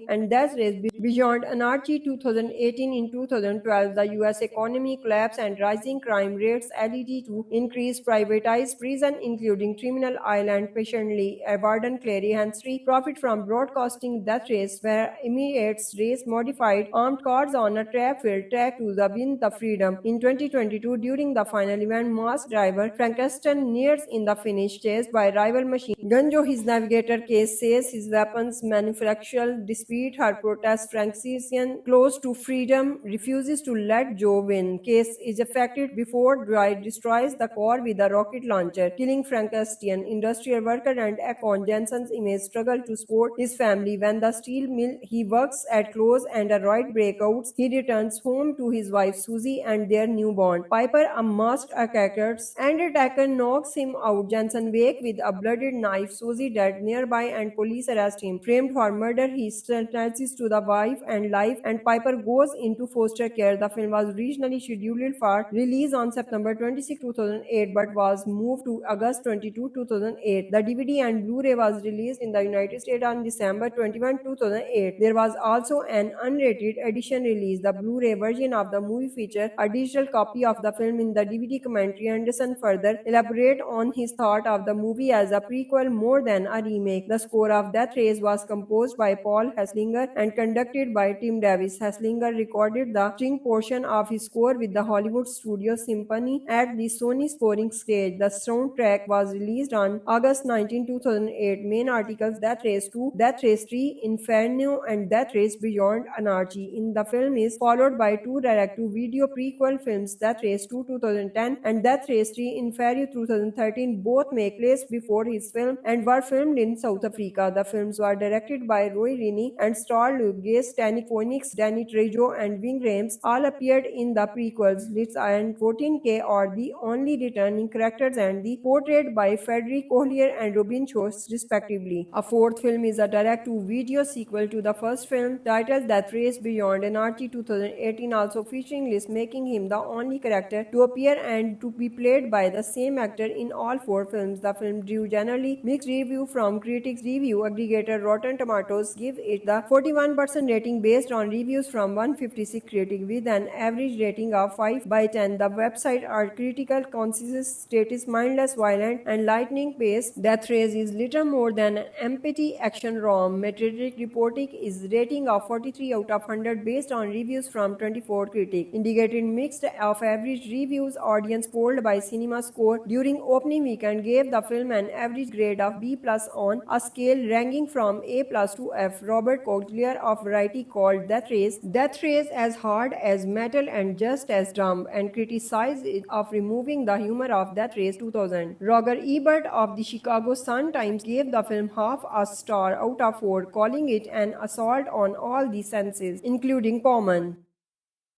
and Death Race Beyond Anarchy 2018. In 2012, the US economy collapsed and rising crime rates led to increased privatized prison, including Criminal Island, patiently Warden Clary Henry profit from broadcasting Death Race, where Emirates race modified armed cars on a trap-filled track to win the freedom. In 2022, during the final event, masked driver Frankenstein nears in the finish, chased by rival machine Gunjo. His navigator case says his weapons manufacturer dispute her protest. protest Franciscan, close to freedom, refuses to let Joe win. Case is affected before Dwight destroys the core with a rocket launcher, killing Frankenstein. Industrial worker and Akon Jensen's image struggle to support his family when the steel mill he works at closes and a riot breakouts. He returns home to his wife Susie and their newborn. Piper, a masked attacker knocks him out. Jensen wake with a blooded knife. Susie dead nearby and police arrest him. Framed for murder, he sentences to the wife and life and Piper goes into foster care. The film was originally scheduled for release on September 26, 2008 but was moved to August 22, 2008. The DVD and Blu-ray was released in the United States on December 21, 2008. There was also an unrated edition release. The Blu-ray version of the movie featured a digital copy of the film. In the DVD commentary, Anderson further elaborate on his thought of the movie as a prequel more than a remake. The score of Death Race was composed by Paul Hesslinger and conducted by Tim Davis. Hesslinger recorded the string portion of his score with the Hollywood Studio Symphony at the Sony scoring stage. The soundtrack was released on August 19, 2008. Main articles: Death Race 2, Death Race 3, Inferno, and Death Race Beyond Anarchy. In the film is followed by two direct-to-video prequel films, Death Race 2 2010 and Death Race 3 Inferno 2013. Both make place before his film and were filmed in South Africa. The films were directed by Roy Rini and starred Luke Gates, Danny Phoenix, Danny Trejo, and Ving Rhames. All appeared in the prequels. Litz and 14K are the only returning characters and the portrayed by Frederick Collier and Robin Schultz respectively. A fourth film is a direct-to-video sequel to the first film titled Death Race Beyond Anarchy 2018, also featuring Liz, making him the only character to appear and to be played by the same actor in all four films. The film drew generally mixed review from critics. Review aggregator Rotten Tomatoes give it the 41% rating based on reviews from 156 critics with an average rating of 5 by 10. The website are critical consensus status mindless, violent, and lightning paced. Death Race is little more than an empty action rom. Metacritic reporting is rating of 43 out of 100 based on reviews from 24 critics. Indicated mixed of average reviews. Audience polled by CinemaScore during opening weekend gave the film an average grade of B+ on a scale ranging from A+ to F. Robert Cotelier of Variety called Death Race as hard as metal and just as dumb, and criticized it of removing the humor of Death Race 2000. Roger Ebert of the Chicago Sun-Times gave the film half a star out of 4, calling it an assault on all the senses, including common.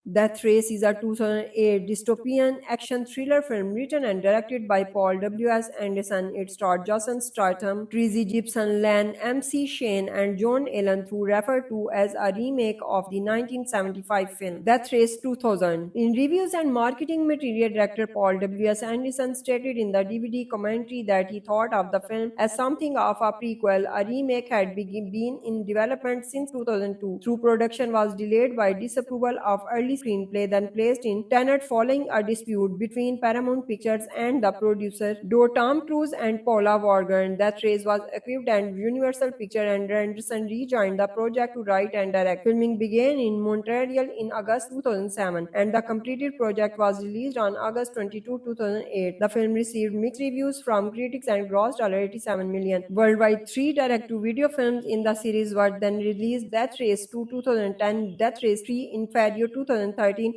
Death Race is a 2008 dystopian action thriller film written and directed by Paul W.S. Anderson. It starred Jason Statham, Tracy Gibson, Len M.C. Shane, and John Allen, who referred to as a remake of the 1975 film Death Race 2000. In reviews and marketing material, director Paul W.S. Anderson stated in the DVD commentary that he thought of the film as something of a prequel. A remake had been in development since 2002. Through production was delayed by disapproval of early screenplay, then placed in Tenet following a dispute between Paramount Pictures and the producer, though Tom Cruise and Paula Vaughan. Death Race was equipped and Universal Pictures, and Anderson rejoined the project to write and direct. Filming began in Montreal in August 2007, and the completed project was released on August 22, 2008. The film received mixed reviews from critics and grossed $87 million. Worldwide, 3 direct-to-video films in the series were then released: Death Race 2 2010, Death Race 3 Inferno 2013,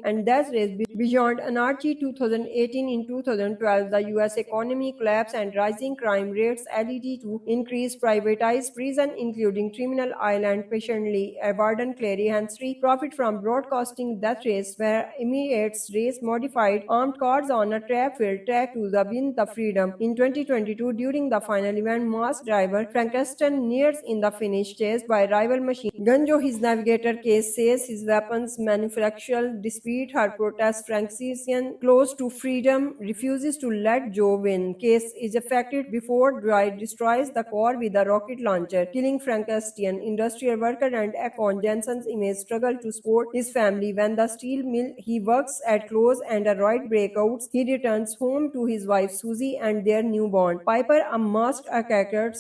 and Death Race Beyond Anarchy 2018. In 2012, the U.S. economy collapsed and rising crime rates led to increased privatized prison, including Criminal Island. Patiently, Warden Clary Henry profit from broadcasting Death Race, where Emirates race modified armed cars on a trap-filled track to win the freedom. In 2022, during the final event, masked driver Frankenstein nears in the finish, chased by rival machine gun Joe. His navigator case says his weapons manufacturer, despite her protest Franciscan, close to freedom, refuses to let Joe win. Case is affected before Dwight destroys the core with a rocket launcher, killing Frankenstein. Industrial worker and Akon Jensen's image struggle to support his family when the steel mill he works at closes and a riot breakouts. He returns home to his wife Susie and their newborn. Piper, a masked attacker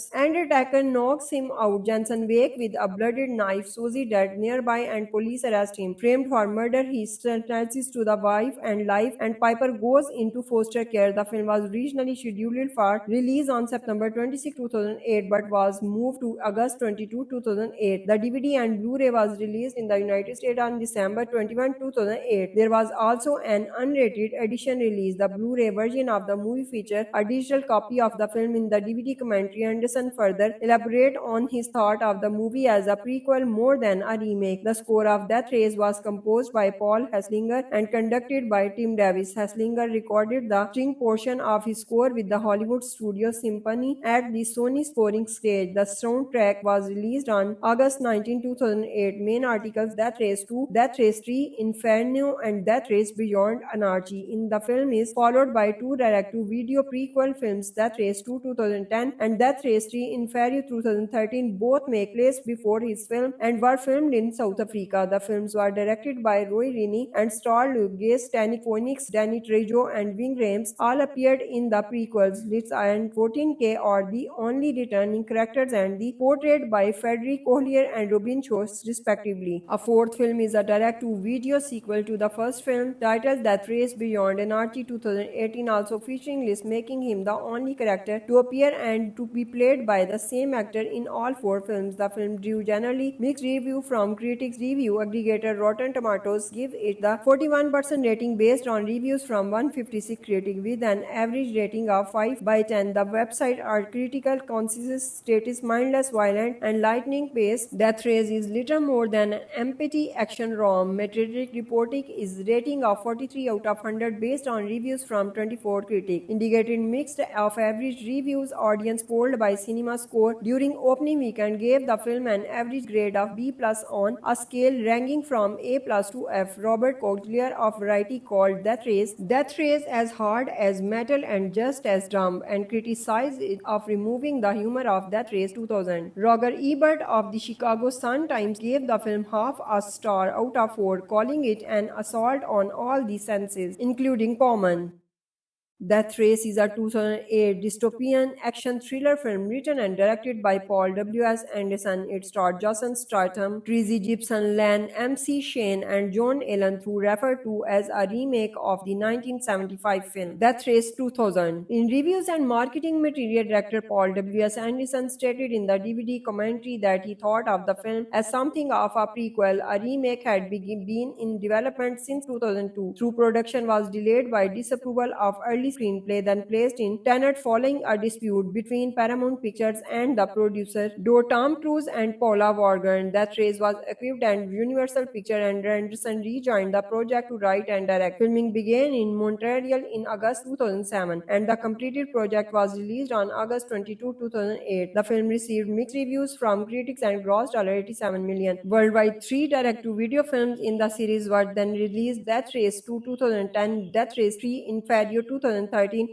knocks him out. Jensen wake with a blooded knife. Susie dead nearby and police arrest him. Framed for murder, murder, he sentences to the wife and life, and Piper goes into foster care. The film was originally scheduled for release on September 26, 2008, but was moved to August 22, 2008. The DVD and Blu-ray was released in the United States on December 21, 2008. There was also an unrated edition release. The Blu-ray version of the movie featured a digital copy of the film. In the DVD commentary, Anderson further elaborate on his thought of the movie as a prequel more than a remake. The score of Death Race was composed by Paul Hesslinger and conducted by Tim Davis. Hesslinger recorded the string portion of his score with the Hollywood Studio Symphony at the Sony scoring stage. The soundtrack was released on August 19, 2008. Main articles: Death Race 2, Death Race 3, Inferno, and Death Race Beyond Anarchy. In the film is followed by two direct-to-video prequel films, Death Race 2 2010 and Death Race 3 Inferno 2013. Both make place before his film and were filmed in South Africa. The films were directed by Roy Rini and starred Luke Gage, Stanley Phoenix, Danny Trejo, and Ving Rhames. All appeared in the prequels. Litz and 14K are the only returning characters and the portrayed by Frederick Collier and Robin Schultz respectively. A fourth film is a direct-to-video sequel to the first film titled Death Race Beyond Anarchy 2018, also featuring Liz, making him the only character to appear and to be played by the same actor in all four films. The film drew generally mixed review from critics. Review aggregator Rotten Tomatoes give it the 41% rating based on reviews from 156 critics with an average rating of 5 by 10. The website are critical consensus status mindless, violent, and lightning-paced. Death Race is little more than an empty action rom. Metacritic reporting is rating of 43 out of 100 based on reviews from 24 critics. Indicated mixed of average reviews. Audience polled by CinemaScore during opening weekend gave the film an average grade of B+ on a scale ranging from A+ to F. Robert Coglia of Variety called Death Race as hard as metal and just as dumb, and criticized it of removing the humor of Death Race 2000. Roger Ebert of the Chicago Sun-Times gave the film half a star out of 4, calling it an assault on all the senses, including common. Death Race is a 2008 dystopian action thriller film written and directed by Paul W.S. Anderson. It starred Jason Statham, Tracy Gibson, Lan M.C. Shane, and John Allen, who referred to as a remake of the 1975 film Death Race 2000. In reviews and marketing material, director Paul W.S. Anderson stated in the DVD commentary that he thought of the film as something of a prequel. A remake had been in development since 2002. Through production was delayed by disapproval of early screenplay, then placed in Tenet following a dispute between Paramount Pictures and the producer, though Tom Cruise and Paula Vaughan. Death Race was equipped and Universal Pictures, and Anderson rejoined the project to write and direct. Filming began in Montreal in August 2007, and the completed project was released on August 22, 2008. The film received mixed reviews from critics and grossed $87 million. Worldwide, 3 direct-to-video films in the series were then released: Death Race 2 2010, Death Race 3 Inferno 2013,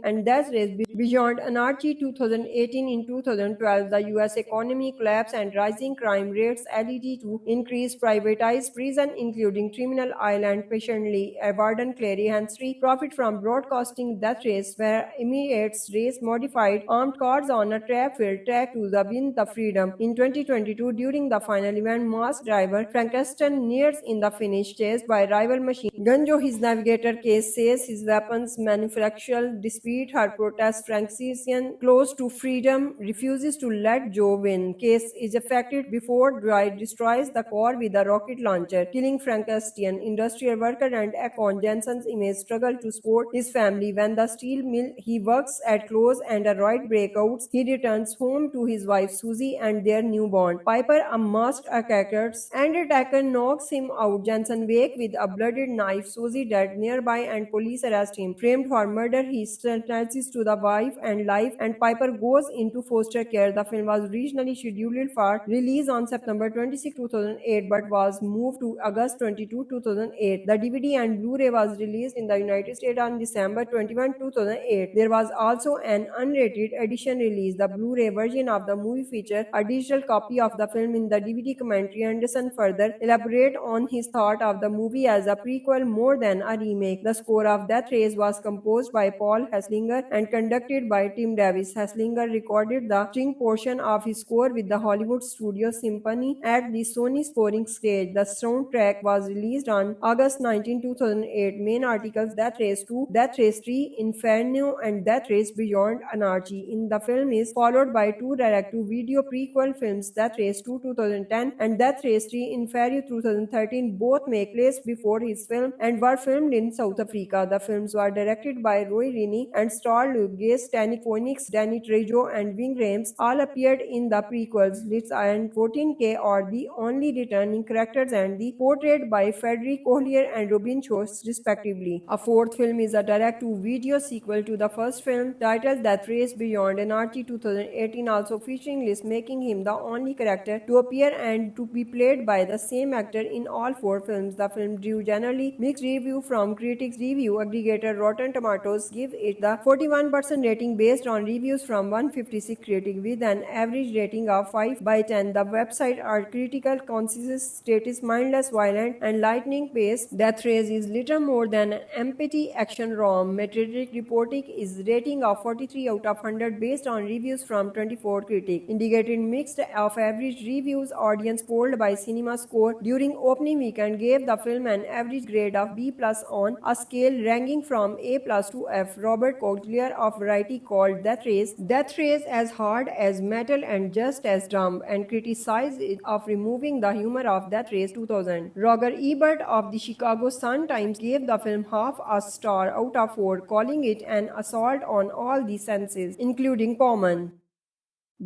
and Death Race Beyond Anarchy 2018. In 2012, the U.S. economy collapsed and rising crime rates led to increased privatized prison, including Criminal Island. Patiently, Warden Clary Henry profit from broadcasting Death Race, where Emirates race modified armed cars on a trap-filled track to win the freedom. In 2022, during the final event, masked driver Frankenstein nears in the finish, chased by rival machine gun Joe. His navigator case says his weapons manufacturer dispute her protest. Frankenstein, close to freedom, refuses to let Joe win. Case is affected before Dwight destroys the car with a rocket launcher, killing Frankenstein. Industrial worker and Akon Jensen's image struggle to support his family when the steel mill he works at closes and a riot breaks. He returns home to his wife Susie and their newborn Piper, a masked attacker knocks him out. Jensen wakes with a blooded knife. Susie dead nearby, and police arrest him. Framed for murder, he sentences to the wife and life, and Piper goes into foster care. The film was originally scheduled for release on September 26, 2008, but was moved to August 22, 2008. The DVD and Blu-ray was released in the United States on December 21, 2008. There was also an unrated edition release. The Blu-ray version of the movie featured a digital copy of the film. In the DVD commentary, Anderson further elaborate on his thought of the movie as a prequel more than a remake. The score of Death Race was composed by by Paul Hesslinger and conducted by Tim Davis. Hesslinger recorded the string portion of his score with the Hollywood Studio Symphony at the Sony scoring stage. The soundtrack was released on August 19, 2008. Main articles: Death Race 2, Death Race 3, Inferno, and Death Race Beyond Anarchy. In the film is followed by two direct-to-video prequel films, Death Race 2 2010 and Death Race 3 Inferno 2013. Both make place before his film and were filmed in South Africa. The films were directed by Roy Rini and starred Luke Gage, Stanley Phoenix, Danny Trejo, and Ving Rhames. All appeared in the prequels. Liz and 14K are the only returning characters and the portrayed by Frederick Collier and Robin Schultz respectively. A fourth film is a direct-to-video sequel to the first film titled Death Race Beyond Anarchy 2018, also featuring Liz, making him the only character to appear and to be played by the same actor in all four films. The film drew generally mixed review from critics. Review aggregator Rotten Tomatoes give it the 41% rating based on reviews from 156 critics with an average rating of 5 by 10. The website are critical consensus status mindless, violent, and lightning paced. Death Race is little more than an empty action rom. Metacritic reporting is rating of 43 out of 100 based on reviews from 24 critics, indicating mixed of average reviews. Audience polled by CinemaScore during opening weekend gave the film an average grade of B+ on a scale ranging from A+ to F. Robert Collier of Variety called Death Race as hard as metal and just as dumb, and criticized it of removing the humor of Death Race 2000. Roger Ebert of the Chicago Sun-Times gave the film half a star out of 4, calling it an assault on all the senses, including common.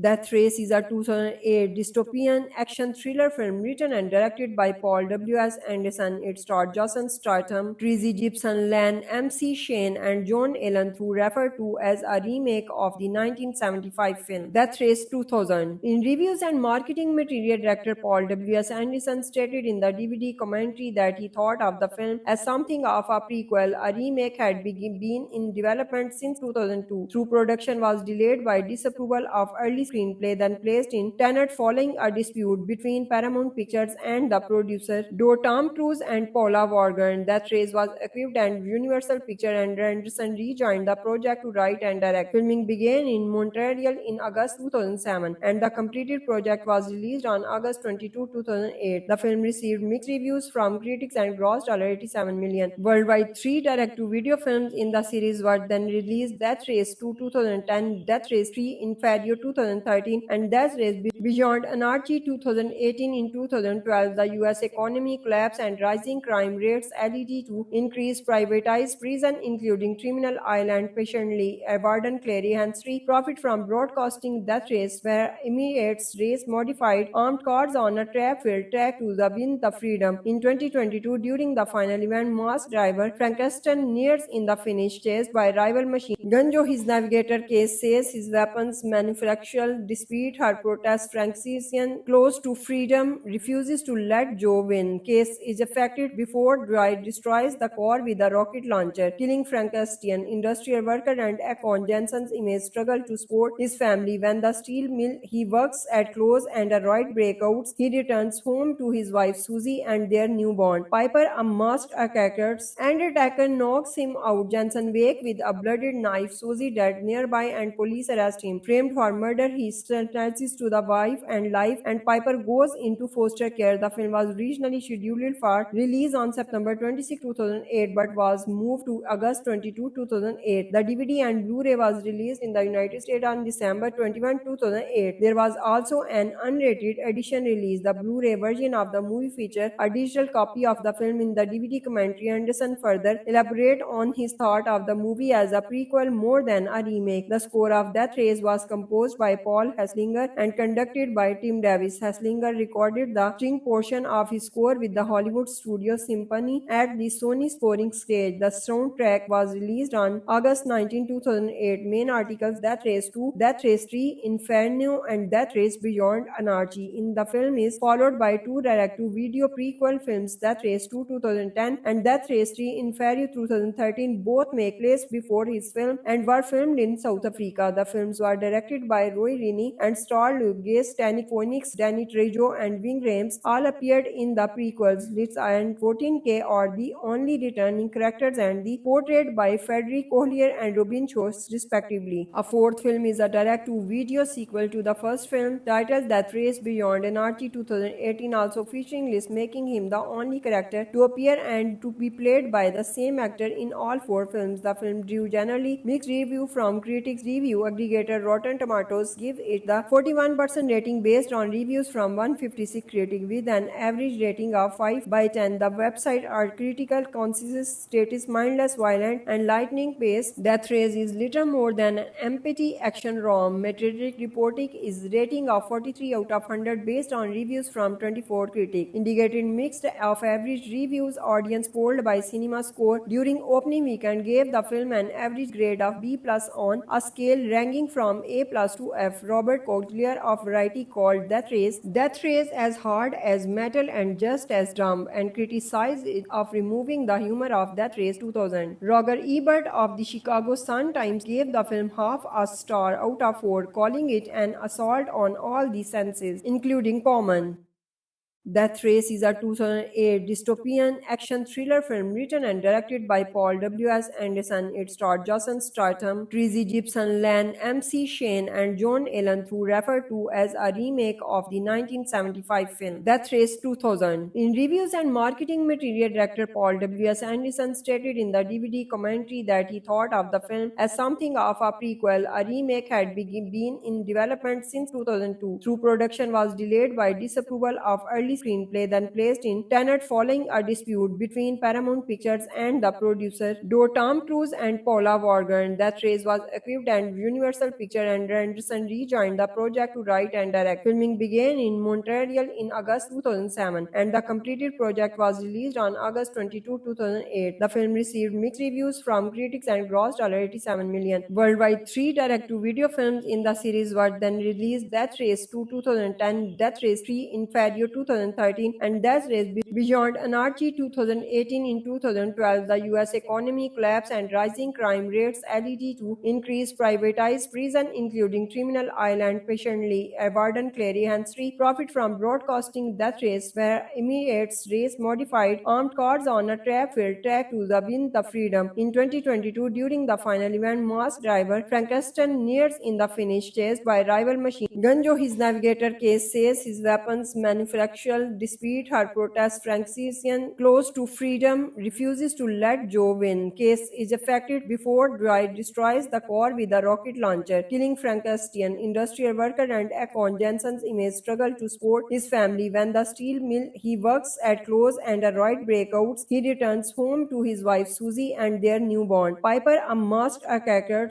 Death Race is a 2008 dystopian action thriller film written and directed by Paul W.S. Anderson. It starred Jason Statham, Tracy Gibson, Lan M.C. Shane, and John Allen, who referred to as a remake of the 1975 film Death Race 2000. In reviews and marketing material, director Paul W.S. Anderson stated in the DVD commentary that he thought of the film as something of a prequel. A remake had been in development since 2002, through production was delayed by disapproval of early screenplay, then placed in Tenet following a dispute between Paramount Pictures and the producer, though Tom Cruise and Paula Vaughan. Death Race was equipped and Universal Pictures, and Anderson rejoined the project to write and direct. Filming began in Montreal in August 2007, and the completed project was released on August 22, 2008. The film received mixed reviews from critics and grossed $87 million worldwide. 3 direct-to-video films in the series were then released: Death Race 2 2010, Death Race 3 Inferno 2013, and Death Race Beyond Anarchy 2018. In 2012, the U.S. economy collapsed and rising crime rates led to increased privatized prison, including Criminal Island. Patiently, Warden Clary Henry profit from broadcasting Death Race, where Emirates race modified armed cars on a trap-filled track to win the freedom. In 2022, during the final event, masked driver Frankenstein nears in the finish, chased by rival machine Gunjo. His navigator Case says his weapons manufacturer, despite her protest, Frankenstein, close to freedom, refuses to let Joe win. Case is affected before Dwight destroys the car with a rocket launcher, killing Frankenstein. Industrial worker and Akon Jensen's image struggle to support his family when the steel mill he works at closes and a riot breaks. He returns home to his wife Susie and their newborn Piper, a masked attacker knocks him out. Jensen wakes with a blooded knife, Susie dead nearby, and police arrest him. Framed for murder, he sentences to the wife and life, and Piper goes into foster care. The film was originally scheduled for release on September 26, 2008, but was moved to August 22, 2008. The DVD and Blu-ray was released in the United States on December 21, 2008. There was also an unrated edition released. The Blu-ray version of the movie featured a digital copy of the film. In the DVD commentary, Anderson further elaborated on his thought of the movie as a prequel more than a remake. The score of Death Race was composed by Paul Hesslinger and conducted by Tim Davis. Hesslinger recorded the string portion of his score with the Hollywood Studio Symphony at the Sony scoring stage. The soundtrack was released on August 19, 2008. Main articles: Death Race 2, Death Race 3, Inferno, and Death Race Beyond Anarchy. In the film is followed by 2 direct-to-video prequel films, Death Race 2 2010 and Death Race 3 Inferno 2013. Both make place before his film and were filmed in South Africa. The films were directed by Roy Roy Linney and starred Luke Gage, Danny Phoenix, Danny Trejo, and Ving Rhames all appeared in the prequels. Liz and 14K are the only returning characters and the portrayed by Frederick Collier and Robin Schultz respectively. A fourth film is a direct-to-video sequel to the first film titled Death Race Beyond Anarchy 2018, also featuring Liz, making him the only character to appear and to be played by the same actor in all four films. The film drew generally mixed review from critics. Review aggregator Rotten Tomatoes give it the 41% rating based on reviews from 156 critics with an average rating of 5 by 10. The website are critical consensus status mindless, violent, and lightning paced. Death Race is little more than an empty action rom. Metacritic reporting is rating of 43 out of 100 based on reviews from 24 critics, indicating mixed of average reviews. Audience polled by CinemaScore during opening weekend gave the film an average grade of B+ on a scale ranging from A+ to F. Robert Collier of Variety called Death Race as hard as metal and just as dumb, and criticized it of removing the humor of Death Race 2000. Roger Ebert of the Chicago Sun-Times gave the film half a star out of 4, calling it an assault on all the senses, including common. Death Race is a 2008 dystopian action thriller film written and directed by Paul W.S. Anderson. It starred Jason Statham, Tracy Gibson, Len M.C. Shane, and John Allen, who referred to as a remake of the 1975 film Death Race 2000. In reviews and marketing material, director Paul W.S. Anderson stated in the DVD commentary that he thought of the film as something of a prequel. A remake had been in development since 2002, through production was delayed by disapproval of early screenplay, then placed in Tenet following a dispute between Paramount Pictures and the producer, though Tom Cruise and Paula Vaughan. Death Race was equipped and Universal Pictures, and Anderson rejoined the project to write and direct. Filming began in Montreal in August 2007, and the completed project was released on August 22, 2008. The film received mixed reviews from critics and grossed $87 million worldwide. 3 direct-to-video films in the series were then released: Death Race 2 2010, Death Race 3 Inferno 2013, and Death Race Beyond Anarchy 2018. In 2012, the U.S. economy collapsed and rising crime rates led to increased privatized prison, including Criminal Island. Patiently, Warden Clary Henry profit from broadcasting Death Race, where Emirates race modified armed cars on a trap-filled track to win the freedom. In 2022, during the final event, masked driver Frankenstein nears in the finish, chased by rival machine gun Joe. His navigator case says his weapons manufacturer, despite her protest, Frankenstein, close to freedom, refuses to let Joe win. Case is affected before Dwight destroys the car with a rocket launcher, killing Frankenstein. Industrial worker and Akon Jensen's image struggle to support his family when the steel mill he works at closes and a riot breakouts. He returns home to his wife Susie and their newborn Piper. A masked attacker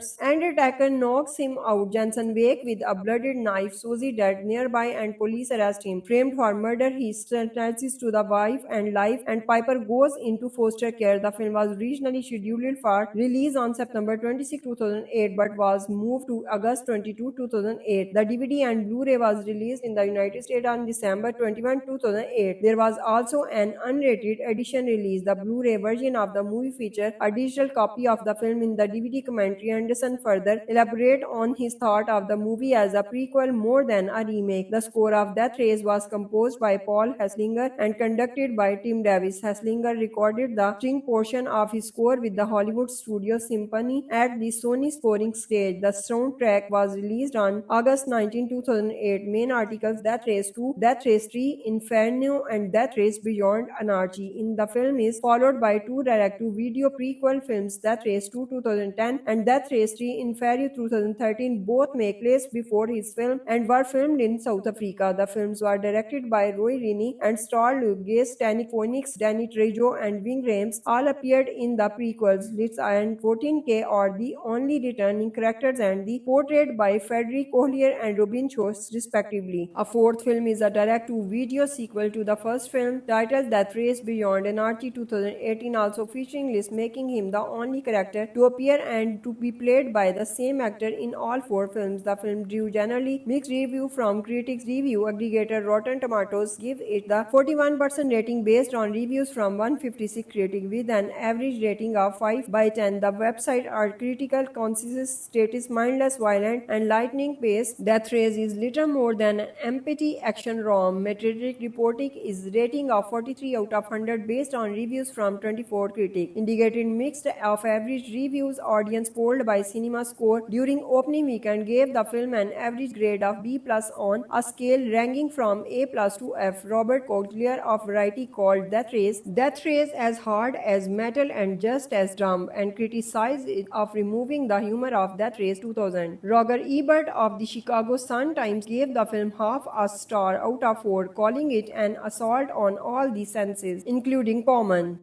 knocks him out. Jensen wakes with a blooded knife. Susie dead nearby, and police arrest him. Framed for murder, he sentences to the wife and life, and Piper goes into foster care. The film was originally scheduled for release on September 26, 2008, but was moved to August 22, 2008. The DVD and Blu-ray was released in the United States on December 21, 2008. There was also an unrated edition released. The Blu-ray version of the movie featured a digital copy of the film. In the DVD commentary, Anderson further elaborated on his thought of the movie as a prequel more than a remake. The score of Death Race was composed by Paul Hesslinger and conducted by Tim Davis. Hesslinger recorded the string portion of his score with the Hollywood Studio Symphony at the Sony scoring stage. The soundtrack was released on August 19, 2008. Main articles: Death Race 2, Death Race 3, Inferno, and Death Race Beyond Anarchy. In the film is followed by 2 direct-to-video prequel films, Death Race 2 2010 and Death Race 3 Inferno 2013. Both make place before his film and were filmed in South Africa. The films were directed by Roy Linney and starred Luke Gage, Danny Phoenix, Danny Trejo, and Ving Rhames. All appeared in the prequels. Liz and 14K are the only returning characters and the portrayed by Frederick Collier and Robin Schultz respectively. A fourth film is a direct-to-video sequel to the first film titled Death Race Beyond Anarchy 2018, also featuring Liz, making him the only character to appear and to be played by the same actor in all 4 films. The film drew generally mixed review from critics. Review aggregator Rotten Tomatoes Tomatoes give it the 41% rating based on reviews from 156 critics with an average rating of 5 by 10. The website are critical, concise, status, mindless, violent, and lightning paced. Death Race is little more than an empty action rom. Metacritic reporting is rating of 43 out of 100 based on reviews from 24 critics, indicating mixed of average reviews. Audience polled by CinemaScore during opening weekend gave the film an average grade of B plus on a scale ranging from A plus to F. Robert Collier of Variety called Death Race as hard as metal and just as dumb, and criticized it of removing the humor of Death Race 2000. Roger Ebert of the Chicago Sun-Times gave the film half a star out of 4, calling it an assault on all the senses, including common.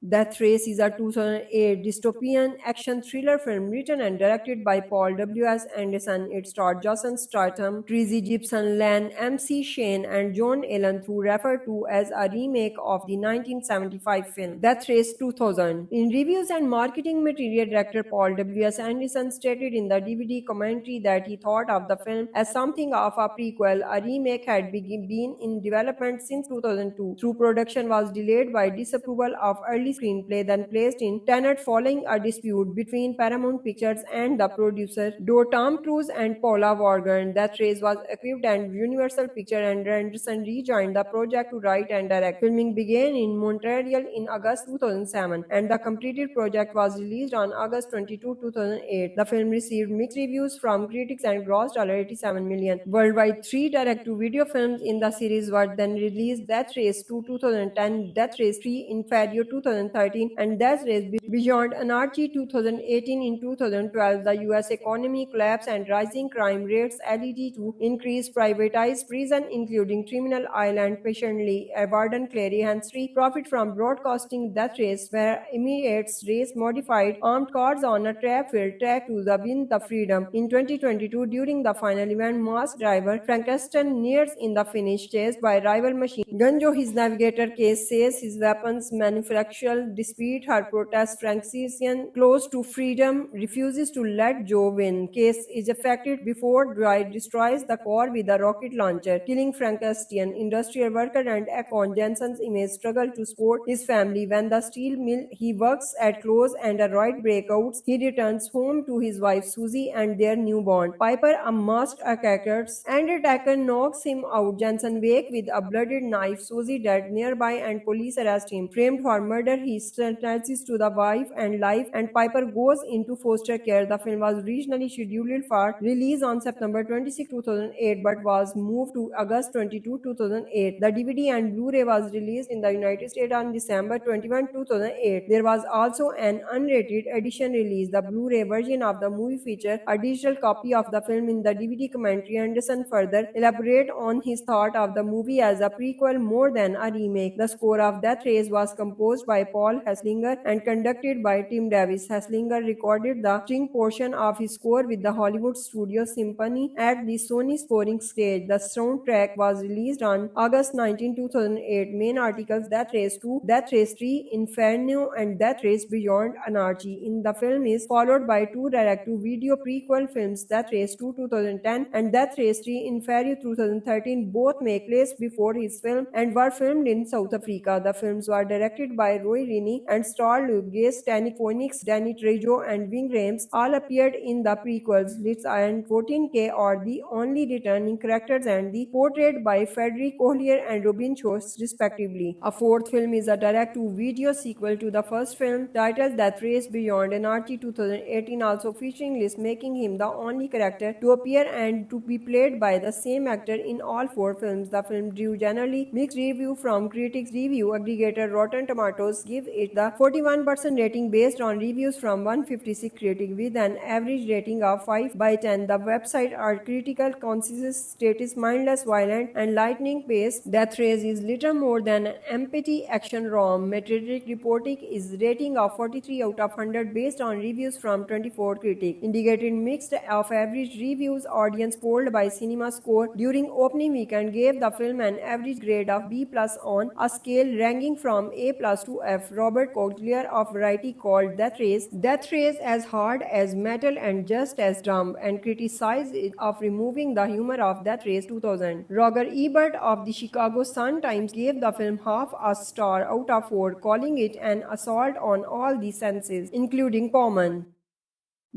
Death Race is a 2008 dystopian action thriller film written and directed by Paul W.S. Anderson. It starred Jason Statham, Tracy Gibson, Len M.C. Shane, and John Allen, who referred to as a remake of the 1975 film Death Race 2000. In reviews and marketing material, director Paul W.S. Anderson stated in the DVD commentary that he thought of the film as something of a prequel. A remake had been in development since 2002, through production was delayed by disapproval of early screenplay, then placed in Tenet following a dispute between Paramount Pictures and the producer, though Tom Cruise and Paula Vaughan. Death Race was equipped and Universal Pictures, and Anderson rejoined the project to write and direct. Filming began in Montreal in August 2007, and the completed project was released on August 22, 2008. The film received mixed reviews from critics and grossed $87 million worldwide. 3 direct-to-video films in the series were then released: Death Race 2 2010, Death Race 3 Inferno 2013, and Death Race Beyond Anarchy 2018. In 2012, the U.S. economy collapsed and rising crime rates led to increased privatized prison, including Criminal Island. Patiently, Warden Clary Henry profit from broadcasting Death Race, where Emirates race modified armed cars on a trap-filled track to win the freedom. In 2022, during the final event, masked driver Frankenstein nears in the finish, chased by rival machine Gunjo. His navigator case says his weapons manufacturer dispute her protest. Frankenstein, close to freedom, refuses to let Joe win. Case is affected before Dwight destroys the car with a rocket launcher, killing Frankenstein. Industrial worker and Akon Jensen's image struggle to support his family when the steel mill he works at closes and a riot breakouts. He returns home to his wife Susie and their newborn Piper, a masked attacker knocks him out. Jensen wake with a blooded knife. Susie dead nearby and police arrest him. Framed for murder, he sentences to the wife and life, and Piper goes into foster care. The film was originally scheduled for release on September 26, 2008, but was moved to August 22, 2008. The DVD and Blu-ray was released in the United States on December 21, 2008. There was also an unrated edition released. The Blu-ray version of the movie featured a digital copy of the film. In the DVD commentary, Anderson further elaborate on his thought of the movie as a prequel more than a remake. The score of Death Race was composed by Paul Hesslinger and conducted by Tim Davis. Hesslinger recorded the string portion of his score with the Hollywood Studio Symphony at the Sony scoring stage. The soundtrack was released on August 19, 2008. Main articles: Death Race 2, Death Race 3, Inferno, and Death Race Beyond Anarchy. In the film is followed by 2 direct-to-video prequel films, Death Race 2 2010 and Death Race 3 Inferno 2013. Both make place before his film and were filmed in South Africa. The films were directed by Roy Rini and starred Luke Gase, Danny Phoenix, Danny Trejo, and Ving Rhames. All appeared in the prequels. Liz and 14K are the only returning characters and the portrayed by Frederick Collier and Robin Schultz respectively. A 4th film is a direct-to-video sequel to the first film, titled Death Race Beyond Anarchy 2018, also featuring Liz, making him the only character to appear and to be played by the same actor in all 4 films. The film drew generally mixed review from critics. Review aggregator Rotten Tomatoes give it the 41% rating based on reviews from 156 critics with an average rating of 5 by 10. The website are critical, concise, status, mindless, violent, and lightning paced. Death Race is little more than an empty action rom. Metacritic reporting is rating of 43 out of 100 based on reviews from 24 critics, indicating mixed of average reviews. Audience polled by CinemaScore during opening weekend gave the film an average grade of B plus on a scale ranging from A plus to F. F. Robert Cotelier of Variety called Death Race as hard as metal and just as dumb, and criticized it of removing the humor of Death Race 2000. Roger Ebert of the Chicago Sun-Times gave the film half a star out of 4, calling it an assault on all the senses, including common.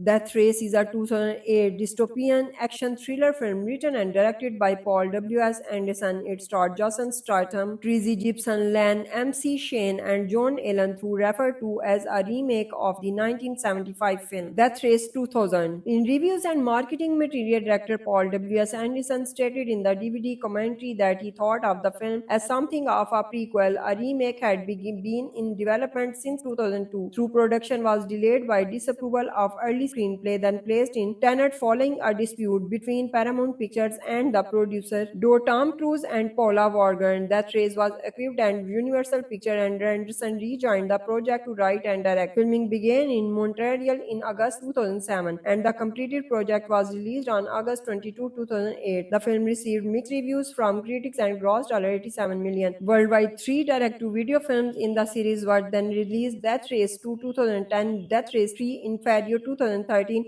Death Race is a 2008 dystopian action thriller film written and directed by Paul W.S. Anderson. It starred Jason Statham, Tracy Gibson, Len M.C. Shane, and John Allen, who referred to as a remake of the 1975 film Death Race 2000. In reviews and marketing material, director Paul W.S. Anderson stated in the DVD commentary that he thought of the film as something of a prequel. A remake had been in development since 2002, through production was delayed by disapproval of early screenplay, then placed in Tenet following a dispute between Paramount Pictures and the producer, though Tom Cruise and Paula Vaughan. Death Race was equipped and Universal Pictures, and Anderson rejoined the project to write and direct. Filming began in Montreal in August 2007, and the completed project was released on August 22, 2008. The film received mixed reviews from critics and grossed $87 million. Worldwide, 3 direct-to-video films in the series were then released: Death Race 2 2010, Death Race 3 Inferno 2013,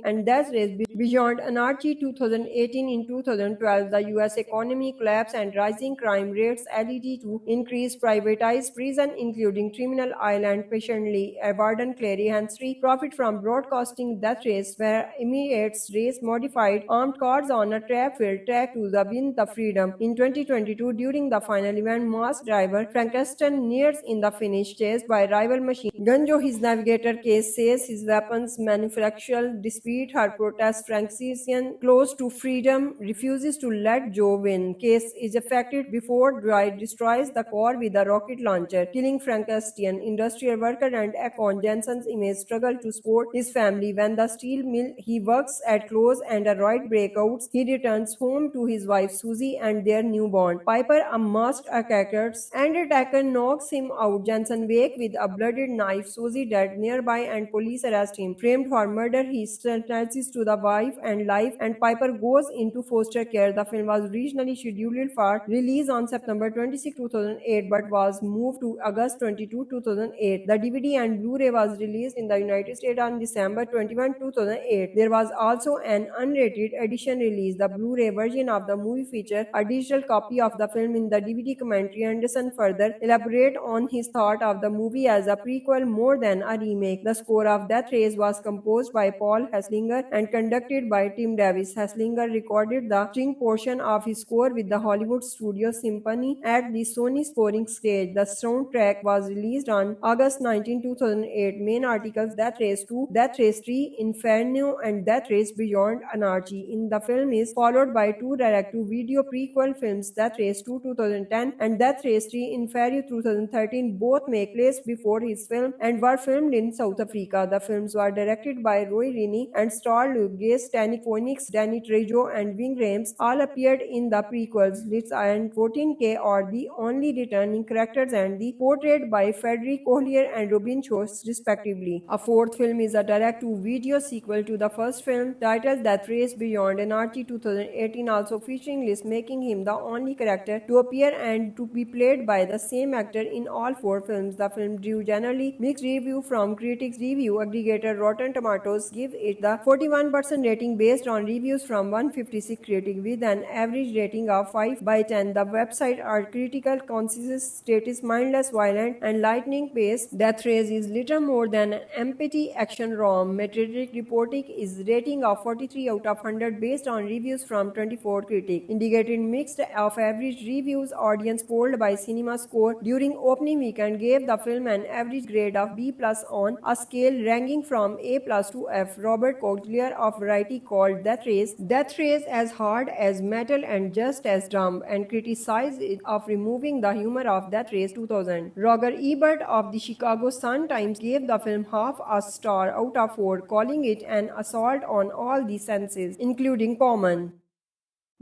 and Death Race Beyond Anarchy 2018. In 2012, the U.S. economy collapsed and rising crime rates led to increased privatized prison, including Criminal Island. Patiently, Warden Clary Henry profit from broadcasting Death Race, where Emirates race modified armed cars on a trap-filled track to win the freedom. In 2022, during the final event, masked driver Frankenstein nears in the finish, chased by rival machine Gunjo. His navigator case says his weapons manufacturer dispute her protest. Frankenstein, close to freedom, refuses to let Joe win. Case is affected before Dwight destroys the car with a rocket launcher, killing Frankenstein. Industrial worker and Akon Jensen's image struggle to support his family when the steel mill he works at closes and a riot breakouts. He returns home to his wife Susie and their newborn Piper, a masked attacker knocks him out. Jensen wake with a blooded knife. Susie dead nearby, and police arrest him. Framed for murder, he sentences to the wife and life, and Piper goes into foster care. The film was originally scheduled for release on September 26, 2008, but was moved to August 22, 2008. The DVD and Blu-ray was released in the United States on December 21, 2008. There was also an unrated edition released. The Blu-ray version of the movie featured a digital copy of the film. In the DVD commentary, Anderson further elaborate on his thought of the movie as a prequel more than a remake. The score of Death Race was composed by Paul Hesslinger and conducted by Tim Davis. Hesslinger recorded the string portion of his score with the Hollywood Studio Symphony at the Sony scoring stage. The soundtrack was released on August 19, 2008. Main articles: Death Race 2, Death Race 3, Inferno, and Death Race Beyond Anarchy. In the film is followed by 2 direct-to-video prequel films, Death Race 2 2010 and Death Race 3 Inferno 2013. Both make place before his film and were filmed in South Africa. The films were directed by Roy Rini and starred Luke Gase, Danny Phoenix, Danny Trejo, and Ving Rhames. All appeared in the prequels. Liz and 14K are the only returning characters, and the portrayed by Frederick Collier and Robin Schultz, respectively. A 4th film is a direct-to-video sequel to the first film, titled Death Race Beyond Anarchy 2018, also featuring Liz, making him the only character to appear and to be played by the same actor in all 4 films. The film drew generally mixed review from critics. Review aggregator Rotten Tomatoes give it the 41% rating based on reviews from 156 critics with an average rating of 5 by 10. The website are critical consensus status mindless, violent, and lightning paced. Death Race is little more than an empty action rom. Metacritic reporting is rating of 43 out of 100 based on reviews from 24 critics, indicating mixed of average reviews. Audience polled by CinemaScore during opening weekend gave the film an average grade of B+ on a scale ranging from A+ to F. Robert Cotelier of Variety called Death Race as hard as metal and just as dumb, and criticized it of removing the humor of Death Race 2000. Roger Ebert of the Chicago Sun-Times gave the film half a star out of 4, calling it an assault on all the senses, including common.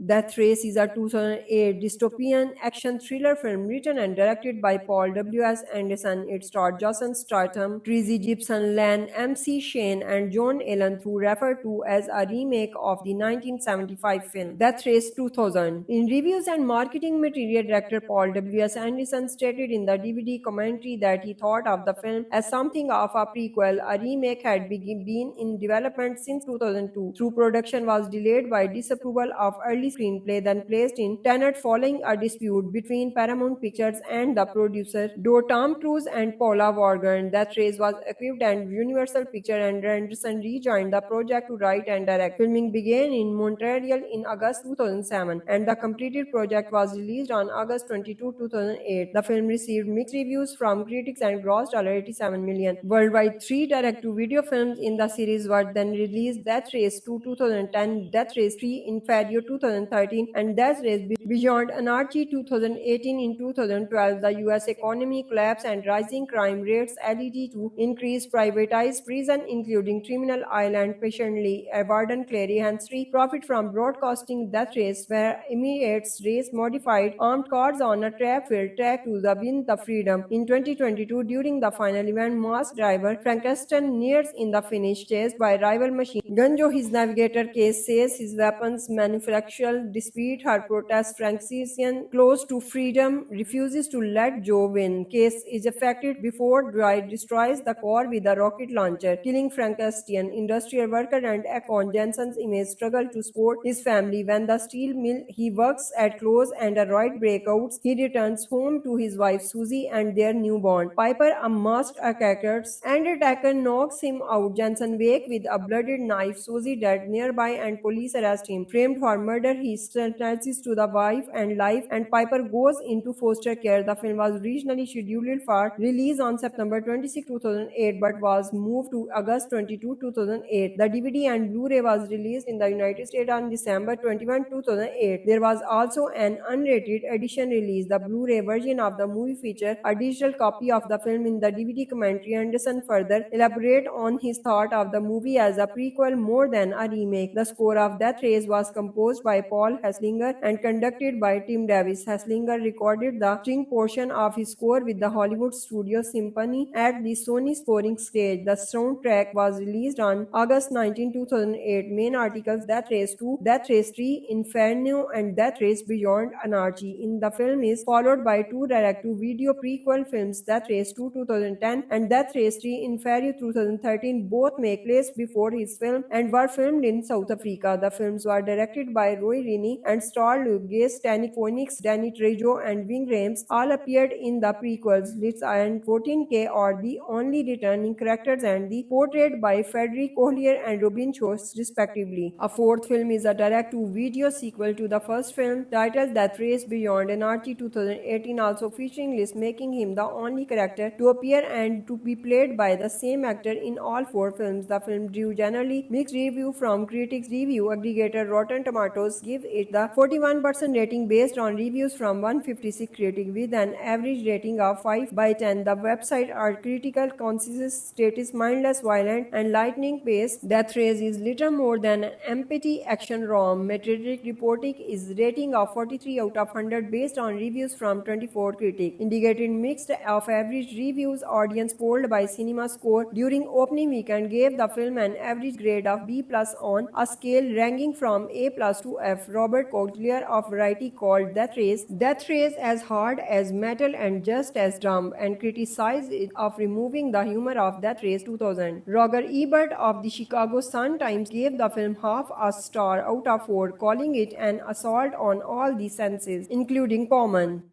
Death Race is a 2008 dystopian action thriller film written and directed by Paul W.S. Anderson. It starred Jason Statham, Tracy Gibson, Len M.C. Shane, and John Allen, who referred to as a remake of the 1975 film Death Race 2000. In reviews and marketing material, director Paul W.S. Anderson stated in the DVD commentary that he thought of the film as something of a prequel. A remake had been in development since 2002, through production was delayed by disapproval of early screenplay, then placed in Tenet following a dispute between Paramount Pictures and the producer, though Tom Cruise and Paula Vaughan. Death Race was equipped and Universal Pictures, and Anderson rejoined the project to write and direct. Filming began in Montreal in August 2007, and the completed project was released on August 22, 2008. The film received mixed reviews from critics and grossed $87 million. Worldwide, 3 direct-to-video films in the series were then released: Death Race 2 2010, Death Race 3 Inferno 2013, and Death Race Beyond Anarchy 2018. In 2012, the US economy collapsed and rising crime rates led to increased privatized prison, including Criminal Island. Patiently, Warden Clary Henry profit from broadcasting Death Race, where Emirates race modified armed cars on a track-filled track to win the freedom. In 2022, during the final event, masked driver Frankenstein nears in the finish, chased by rival machine Gunjo. His navigator case says his weapons manufacturer, despite her protest, Frankenstein, close to freedom, refuses to let Joe win. Case is affected before Dwight destroys the car with a rocket launcher, killing Frankenstein. Industrial worker and Akon Jensen's image struggle to support his family when the steel mill he works at closes and a riot breaks. He returns home to his wife Susie and their newborn Piper, a masked attacker knocks him out. Jensen wakes with a blooded knife. Susie dead nearby, and police arrest him. Framed for murder, he sentences to the wife and life, and Piper goes into foster care. The film was originally scheduled for release on September 26, 2008, but was moved to August 22, 2008. The DVD and Blu-ray was released in the United States on December 21, 2008. There was also an unrated edition release. The Blu-ray version of the movie featured a digital copy of the film. In the DVD commentary, Anderson further elaborate on his thought of the movie as a prequel more than a remake. The score of Death Race was composed by Paul Hesslinger and conducted by Tim Davis. Hesslinger recorded the string portion of his score with the Hollywood Studio Symphony at the Sony scoring stage. The soundtrack was released on August 19, 2008. Main articles: Death Race 2, Death Race 3, Inferno, and Death Race Beyond Anarchy. In the film is followed by 2 direct-to-video prequel films, Death Race 2 2010 and Death Race 3 Inferno 2013. Both make place before his film and were filmed in South Africa. The films were directed by Roy Rini and starred Luke Gates, Danny Phoenix, Danny Trejo, and Ving Rhames. All appeared in the prequels. Litz and 14K are the only returning characters and the portrayed by Frederick Collier and Robin Schultz respectively. A 4th film is a direct-to-video sequel to the first film, titled Death Race Beyond Anarchy 2018, also featuring Liz, making him the only character to appear and to be played by the same actor in all 4 films. The film drew generally mixed review from critics. Review aggregator Rotten Tomatoes give it the 41% rating based on reviews from 156 critics with an average rating of 5/10. The website are critical consensus status mindless, violent, and lightning-paced. Death Race is little more than an empty action rom. Metacritic reporting is rating of 43 out of 100 based on reviews from 24 critics, indicating mixed of average reviews. Audience polled by CinemaScore during opening weekend gave the film an average grade of B+ on a scale ranging from A+ to F. Robert Collier of Variety called Death Race as hard as metal and just as dumb, and criticized it of removing the humor of Death Race 2000. Roger Ebert of the Chicago Sun-Times gave the film half a star out of 4, calling it an assault on all the senses, including common.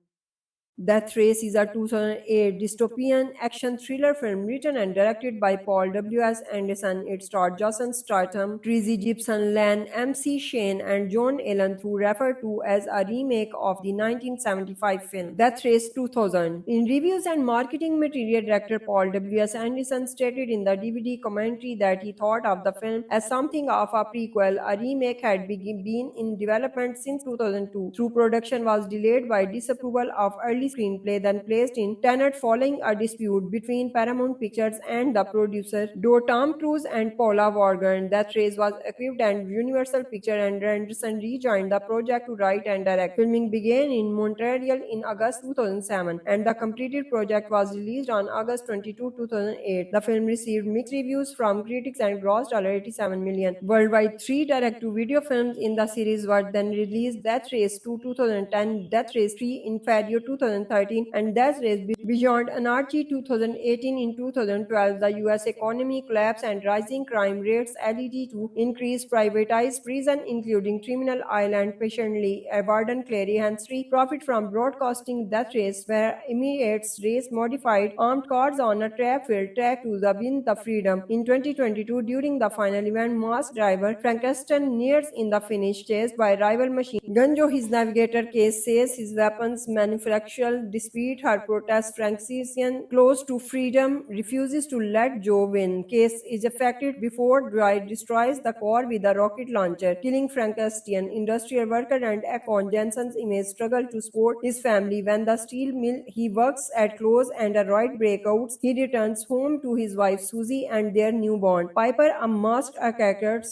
Death Race is a 2008 dystopian action thriller film written and directed by Paul W.S. Anderson. It starred Jason Statham, Tracy Gibson, Len M.C. Shane, and John Allen, who referred to as a remake of the 1975 film Death Race 2000. In reviews and marketing material, director Paul W.S. Anderson stated in the DVD commentary that he thought of the film as something of a prequel. A remake had been in development since 2002, through production was delayed by disapproval of early early screenplay, then placed in Tenet following a dispute between Paramount Pictures and the producer, though Tom Cruise and Paula Vaughan. Death Race was equipped and Universal Pictures and Anderson rejoined the project to write and direct. Filming began in Montreal in August 2007 and the completed project was released on August 22, 2008. The film received mixed reviews from critics and grossed $87 million. Worldwide, 3 direct-to-video films in the series were then released: Death Race 2 2010, Death Race 3 Inferno 2013, and Death Race Beyond Anarchy 2018. In 2012, the US economy collapsed and rising crime rates led to increased privatized prison, including Criminal Island. Patiently, Warden Clary Henry profit from broadcasting Death Race, where Emirates race modified armed cars on a trap-filled track to win the freedom. In 2022, during the final event, masked driver Frankenstein nears in the finish, chased by rival machine gun Joe. His navigator case says his weapons manufacturer despite her protest. Frankenstein, close to freedom, refuses to let Joe win. Case is affected before Dwight destroys the car with a rocket launcher, killing Frankenstein. Industrial worker and Akon Jensen's image struggle to support his family when the steel mill he works at closes and a riot breaks. He returns home to his wife Susie and their newborn Piper, a masked attacker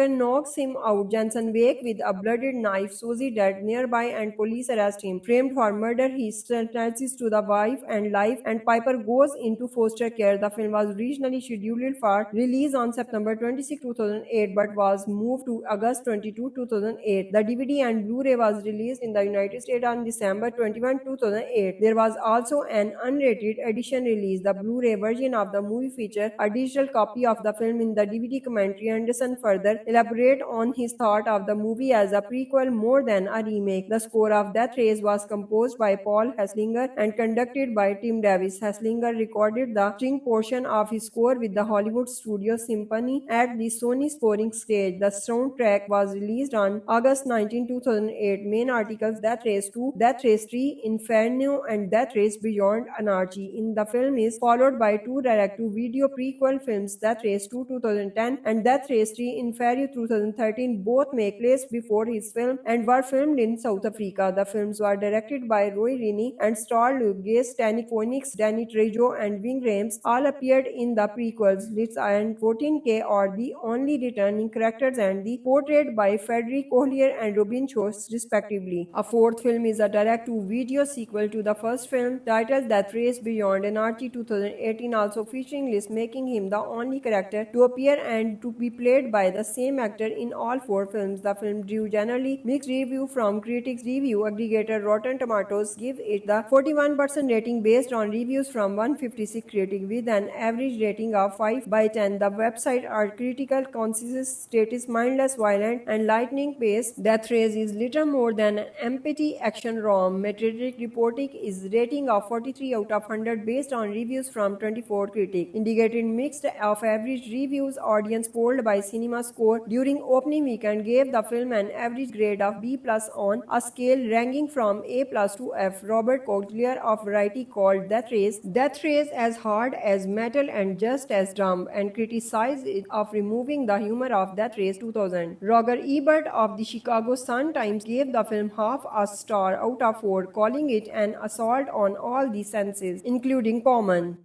knocks him out. Jensen wakes with a blooded knife. Susie dead nearby and police arrest him. Framed for murder, he sentences to the wife and life, and Piper goes into foster care. The film was originally scheduled for release on September 26, 2008 but was moved to August 22, 2008. The DVD and Blu-ray was released in the United States on December 21, 2008. There was also an unrated edition release. The Blu-ray version of the movie features a digital copy of the film. In the DVD commentary, Anderson further elaborate on his thought of the movie as a prequel more than a remake. The score of Death Race was composed by Paul Hesslinger and conducted by Tim Davis. Hesslinger recorded the string portion of his score with the Hollywood Studio Symphony at the Sony scoring stage. The soundtrack was released on August 19, 2008. Main articles: Death Race 2, Death Race 3, Inferno, and Death Race Beyond Anarchy. In the film is followed by 2 direct-to-video prequel films, Death Race 2 2010 and Death Race 3 Inferno 2013. Both make place before his film and were filmed in South Africa. The films were directed by Roy Rini and starred Luke Gates, Danny Phoenix, Danny Trejo, and Ving Rhames. All appeared in the prequels. Litz and 14K are the only returning characters and the portrayed by Frederick Collier and Robin Schultz respectively. A 4th film is a direct-to-video sequel to the first film, titled Death Race Beyond Anarchy 2018, also featuring Liz, making him the only character to appear and to be played by the same actor in all 4 films. The film drew generally mixed review from critics. Review aggregator Rotten Tomatoes give it the 41% rating based on reviews from 156 critics with an average rating of 5/10. The website are critical consensus status mindless, violent, and lightning paced. Death Race is little more than an empty action rom. Metacritic reporting is rating of 43 out of 100 based on reviews from 24 critics, indicating mixed of average reviews. Audience polled by CinemaScore during opening weekend gave the film an average grade of B+ on a scale ranging from A+ to F. Robert Coglia of Variety called Death Race as hard as metal and just as dumb, and criticized it of removing the humor of Death Race 2000. Roger Ebert of the Chicago Sun-Times gave the film half a star out of 4, calling it an assault on all the senses, including common.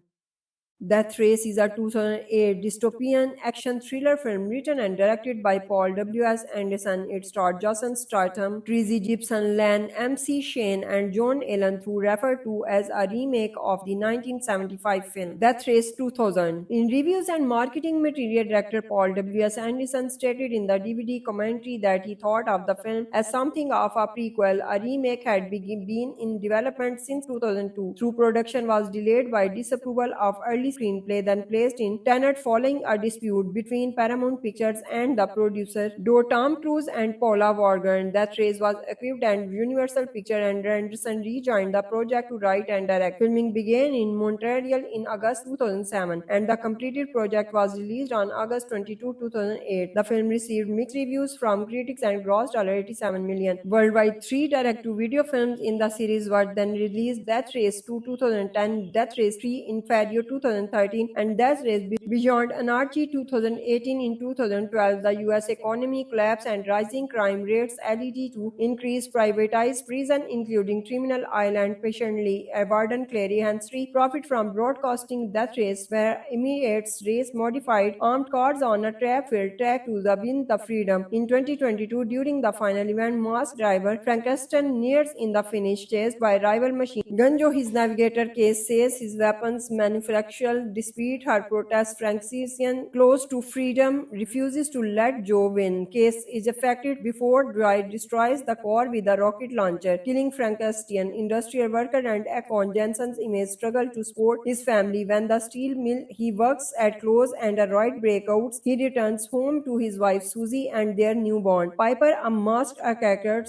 Death Race is a 2008 dystopian action thriller film written and directed by Paul W.S. Anderson. It starred Jason Statham, Tracy Gibson, Lan M.C. Shane, and John Allen, who referred to as a remake of the 1975 film Death Race 2000. In reviews and marketing material, director Paul W.S. Anderson stated in the DVD commentary that he thought of the film as something of a prequel. A remake had been in development since 2002. Through production was delayed by disapproval of early screenplay, then placed in Tenet following a dispute between Paramount Pictures and the producer, though Tom Cruise and Paula Vaughan. Death Race was equipped and Universal Pictures and Anderson rejoined the project to write and direct. Filming began in Montreal in August 2007 and the completed project was released on August 22, 2008. The film received mixed reviews from critics and grossed $87 million. Worldwide, 3 direct-to-video films in the series were then released: Death Race 2 2010, Death Race 3 Inferno 2013, 2013 and Death Race Beyond Anarchy 2018. In 2012, the US economy collapse and rising crime rates led to increased privatized prison, including Criminal Island, patiently Warden Clary Henry profit from broadcasting Death Race, where Emirates race modified armed cars on a trap-filled track to win the freedom. In 2022, during the final event, masked driver Frankenstein nears in the finish, chased by rival machine Gunjo. His navigator case says his weapons manufacturer dispute her protest. Franciscan, close to freedom, refuses to let Joe win. Case is affected before Dwight destroys the car with a rocket launcher, killing Frankenstein. Industrial worker and Akon Jensen's image struggle to support his family when the steel mill he works at closes and a riot breakouts. He returns home to his wife Susie and their newborn. Piper, a masked attacker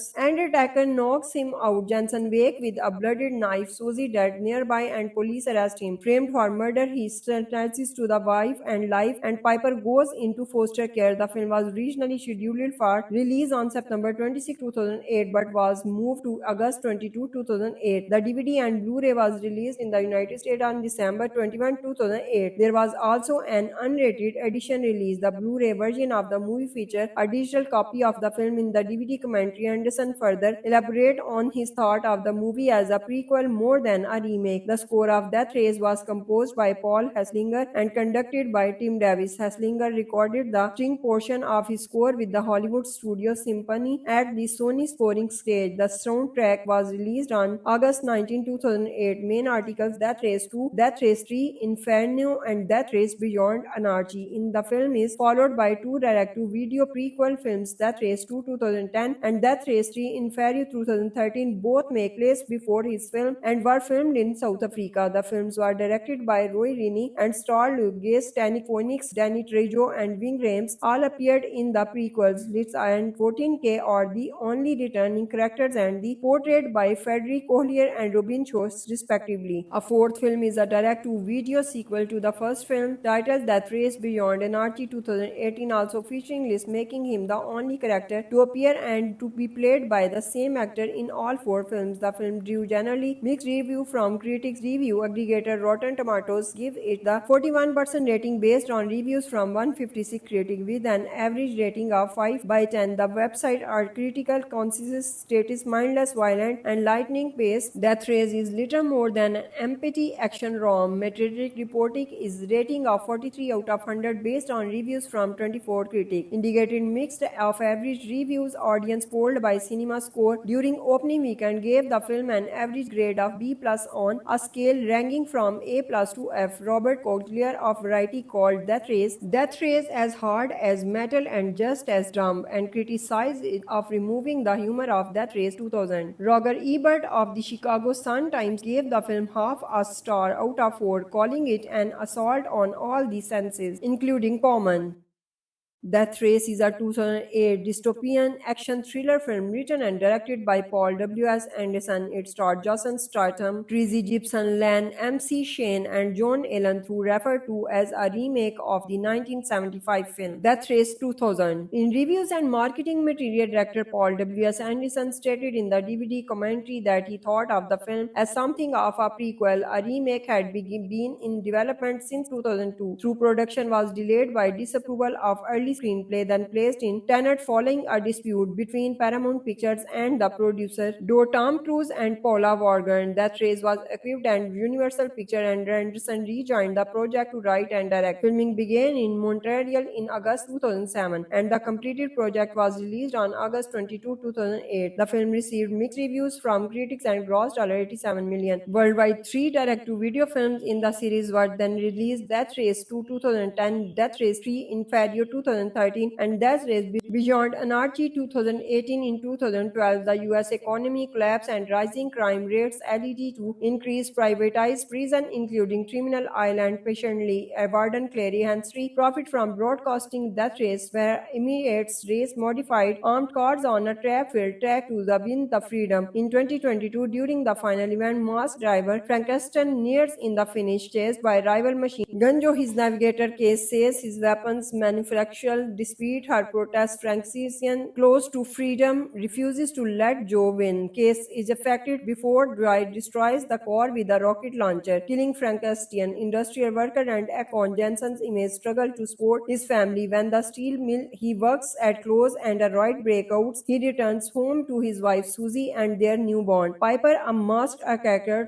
knocks him out. Jensen wake with a blooded knife. Susie dead nearby and police arrest him. Framed for murder, he sentences to the wife and life, and Piper goes into foster care. The film was originally scheduled for release on September 26, 2008, but was moved to August 22, 2008. The DVD and Blu-ray was released in the United States on December 21, 2008. There was also an unrated edition released. The Blu-ray version of the movie featured a digital copy of the film. In the DVD commentary, Anderson further elaborate on his thought of the movie as a prequel more than a remake. The score of Death Race was composed by Paul Hesslinger and conducted by Tim Davis. Hesslinger recorded the string portion of his score with the Hollywood Studio Symphony at the Sony Scoring Stage. The soundtrack was released on August 19, 2008. Main articles: Death Race 2, Death Race 3, Inferno, and Death Race Beyond Anarchy. In the film is followed by two direct-to-video prequel films, Death Race 2 2010 and Death Race 3 Inferno 2013. Both make place before his film and were filmed in South Africa. The films were directed by Roy Rini and starred Luke Gase, Danny Phoenix, Danny Trejo, and Ving Rhames. All appeared in the prequels. Litz and 14K are the only returning characters and the portrayed by Frederick Collier and Robin Schultz respectively. A fourth film is a direct-to-video sequel to the first film titled Death Race Beyond Anarchy 2018, also featuring Liz, making him the only character to appear and to be played by the same actor in all four films. The film drew generally mixed review from critics. Review aggregator Rotten Tomatoes give it the 41% rating based on reviews from 156 critics with an average rating of 5/10. The website are critical consensus status mindless, violent, and lightning paced. Death Race is little more than an empty action rom. Metacritic reporting is rating of 43 out of 100 based on reviews from 24 critics, indicating mixed of average reviews. Audience polled by CinemaScore during opening weekend gave the film an average grade of B+ on a scale ranging from A+ to F. Robert Collier of Variety called Death Race as hard as metal and just as dumb, and criticized it of removing the humor of Death Race 2000. Roger Ebert of the Chicago Sun-Times gave the film half a star out of 4, calling it an assault on all the senses, including common. Death Race is a 2008 dystopian action thriller film written and directed by Paul W.S. Anderson. It starred Jason Statham, Tracy Gibson, Lan M.C. Shane, and John Allen, who referred to as a remake of the 1975 film Death Race 2000. In reviews and marketing material, director Paul W.S. Anderson stated in the DVD commentary that he thought of the film as something of a prequel. A remake had been in development since 2002. Through production was delayed by disapproval of early screenplay, then placed in Tenet following a dispute between Paramount Pictures and the producer, though Tom Cruise and Paula Vaughan. Death Race was equipped and Universal Pictures, and Anderson rejoined the project to write and direct. Filming began in Montreal in August 2007, and the completed project was released on August 22, 2008. The film received mixed reviews from critics and grossed $87 million. Worldwide, 3 direct-to-video films in the series were then released: Death Race 2 2010, Death Race 3 Inferno 2013, and Death Race Beyond Anarchy 2018. In 2012, the US economy collapsed and rising crime rates led to increased privatized prison, including Criminal Island, patiently Warden Clary Henry profit from broadcasting Death Race, where Emirates race modified armed cars on a trap-filled track to win the freedom. In 2022, during the final event, masked driver Frankenstein nears in the finish, chased by rival machine Gunjo. His navigator case says his weapons manufacturer conflictual dispute. Her protest Franciscan, close to freedom, refuses to let Joe win. Case is affected before Dwight destroys the car with a rocket launcher, killing Frankenstein. Industrial worker and Akon Jensen's image struggle to support his family when the steel mill he works at closes and a riot breakouts. He returns home to his wife Susie and their newborn. Piper, a masked attacker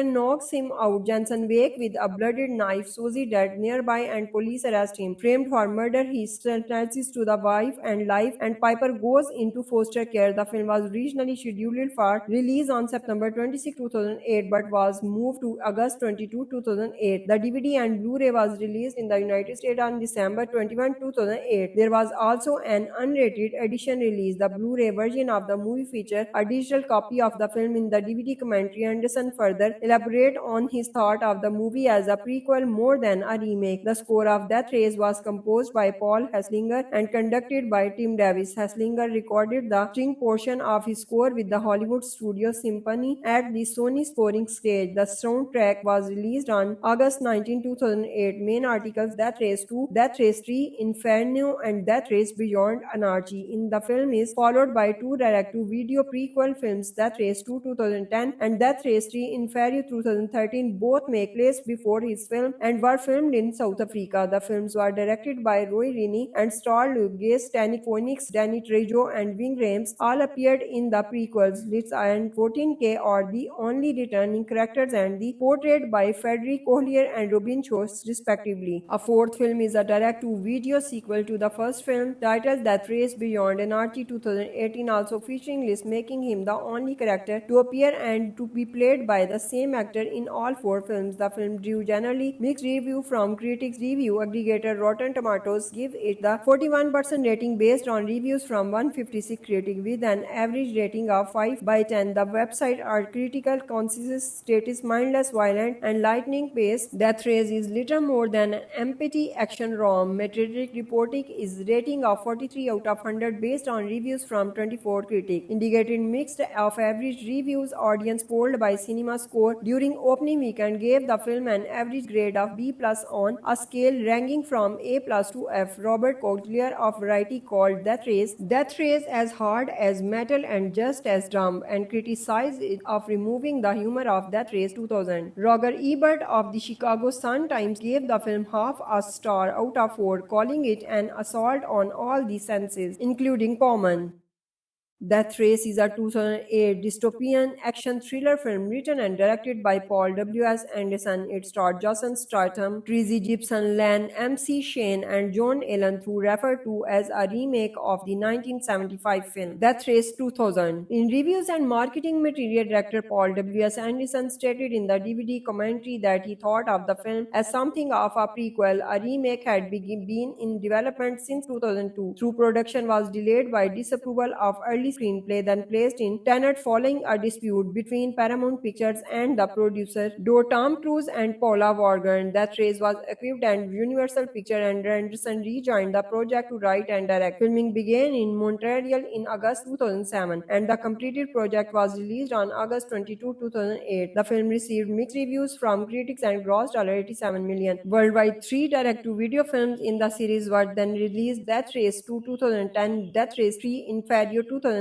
knocks him out. Jensen wake with a blooded knife. Susie dead nearby and police arrest him. Framed for murder, he sentences to the wife and life and Piper goes into foster care. The film was originally scheduled for release on September 26, 2008 but was moved to August 22, 2008. The DVD and Blu-ray was released in the United States on December 21, 2008. There was also an unrated edition released. The Blu-ray version of the movie featured a digital copy of the film. In the DVD commentary, Anderson further elaborated on his thought of the movie as a prequel more than a remake. The score of Death Race was composed by Paul Hesslinger and conducted by Tim Davis. Hesslinger recorded the string portion of his score with the Hollywood Studio Symphony at the Sony scoring stage. The soundtrack was released on August 19, 2008. Main articles: Death Race 2, Death Race 3, Inferno, and Death Race Beyond Anarchy. In the film is followed by two direct-to-video prequel films, Death Race 2 2010 and Death Race 3 Inferno 2013. Both make place before his film and were filmed in South Africa. The films were directed by Roy Rini and starred Luke Gase, Danny Phoenix, Danny Trejo, and Ving Rhames. All appeared in the prequels. Litz and 14K are the only returning characters and the portrayed by Frederick Collier and Robin Schultz respectively. A fourth film is a direct-to-video sequel to the first film titled Death Race Beyond Anarchy 2018, also featuring Liz, making him the only character to appear and to be played by the same actor in all four films. The film drew generally mixed review from critics. Review aggregator Rotten Tomatoes give it the 41% rating based on reviews from 156 critics with an average rating of 5/10. The website are critical consensus status mindless, violent, and lightning paced. Death Race is little more than an empty action rom. Metacritic reporting is rating of 43 out of 100 based on reviews from 24 critics. Indicated mixed of average reviews. Audience polled by CinemaScore during opening weekend gave the film an average grade of B+ on a scale ranging from A+ to F. Robert Collier of Variety called Death Race as hard as metal and just as dumb, and criticized it of removing the humor of Death Race 2000. Roger Ebert of the Chicago Sun-Times gave the film half a star out of 4, calling it an assault on all the senses, including common. Death Race is a 2008 dystopian action thriller film written and directed by Paul W.S. Anderson. It starred Jason Statham, Tracy Gibson, Len M.C. Shane, and John Allen, who referred to as a remake of the 1975 film Death Race 2000. In reviews and marketing material, director Paul W.S. Anderson stated in the DVD commentary that he thought of the film as something of a prequel. A remake had been in development since 2002. Through production was delayed by disapproval of early screenplay, then placed in Tenet following a dispute between Paramount Pictures and the producer, though Tom Cruise and Paula Vaughan. Death Race was equipped and Universal Pictures, and Anderson rejoined the project to write and direct. Filming began in Montreal in August 2007, and the completed project was released on August 22, 2008. The film received mixed reviews from critics and grossed $87 million. Worldwide, 3 direct-to-video films in the series were then released: Death Race 2 2010, Death Race 3 Inferno 2013,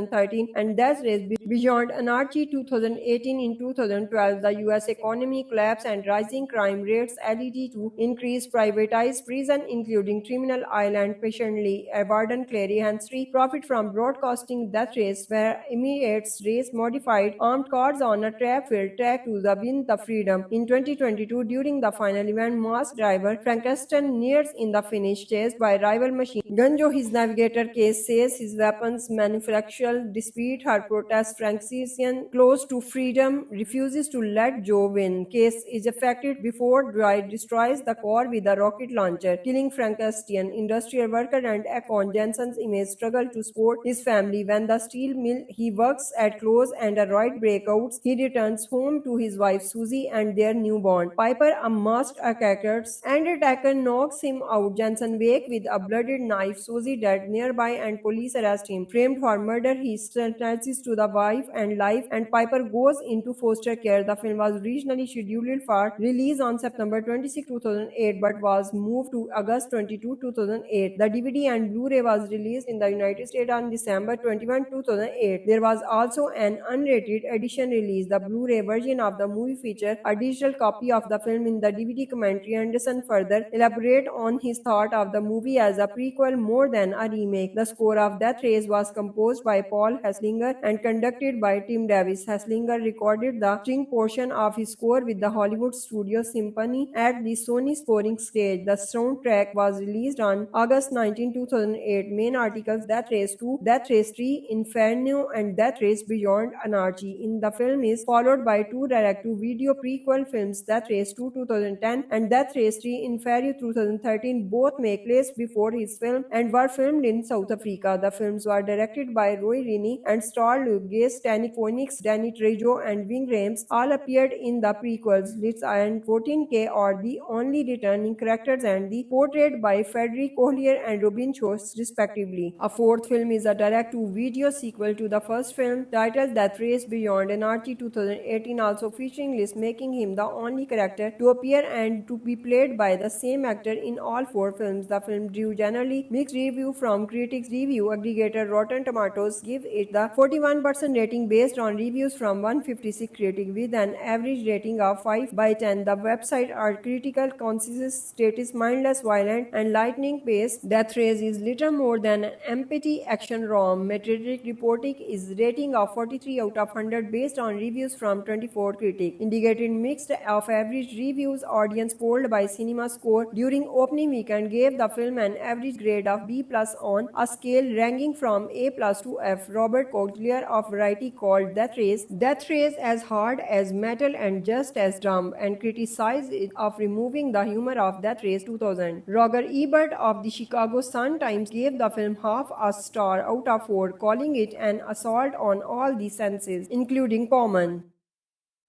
and Death Race Beyond Anarchy 2018. In 2012, the U.S. economy collapsed and rising crime rates led to increased privatized prison, including Criminal Island. Patiently, Warden Clary Henry profit from broadcasting Death Race, where Emirates race modified armed cars on a trap-filled track to win the freedom. In 2022, during the final event, masked driver Frankenstein nears in the finish, chased by rival machine Gunjo. His navigator case says his weapons manufacturer dispute her protest Franciscan, close to freedom, refuses to let Joe win. Case is affected before Dwight destroys the car with a rocket launcher, killing Frankenstein. Industrial worker and Akon Jensen's image struggle to support his family when the steel mill he works at closes and a riot breakouts. He returns home to his wife Susie and their newborn. Piper, a masked attacker knocks him out. Jensen wake with a blooded knife. Susie dead nearby and police arrest him. Framed for murder, he returns to the wife and life, and Piper goes into foster care. The film was originally scheduled for release on September 26, 2008, but was moved to August 22, 2008. The DVD and Blu-ray was released in the United States on December 21, 2008. There was also an unrated edition release. The Blu-ray version of the movie featured a digital copy of the film. In the DVD commentary, Anderson further elaborated on his thought of the movie as a prequel more than a remake. The score of Death Race was composed by Paul Hesslinger and conducted by Tim Davis. Hesslinger recorded the string portion of his score with the Hollywood Studio Symphony at the Sony scoring stage. The soundtrack was released on August 19, 2008. Main articles: Death Race 2, Death Race 3, Inferno, and Death Race Beyond Anarchy. In the film is followed by two direct-to-video prequel films, Death Race 2 2010 and Death Race 3 Inferno 2013. Both make place before his film and were filmed in South Africa. The films were directed by Roy Rini and starred Luke Gase, Danny Phoenix, Danny Trejo, and Ving Rhames. All appeared in the prequels. Liz and 14K are the only returning characters and the portrayed by Frederick Collier and Robin Schultz respectively. A fourth film is a direct-to-video sequel to the first film titled Death Race Beyond Anarchy 2018, also featuring Liz, making him the only character to appear and to be played by the same actor in all four films. The film drew generally mixed review from critics. Review aggregator Rotten Tomatoes give it the 41% rating based on reviews from 156 critics with an average rating of 5 by 10. The website are critical consensus status mindless, violent, and lightning paced. Death Race is little more than an empty action rom. Metacritic reporting is rating of 43 out of 100 based on reviews from 24 critics, indicating mixed of average reviews. Audience polled by CinemaScore during opening weekend gave the film an average grade of B+ on a scale ranging from A+ to F. Robert Collier of Variety called Death Race as hard as metal and just as dumb, and criticized it of removing the humor of Death Race 2000. Roger Ebert of the Chicago Sun-Times gave the film half a star out of 4, calling it an assault on all the senses, including common.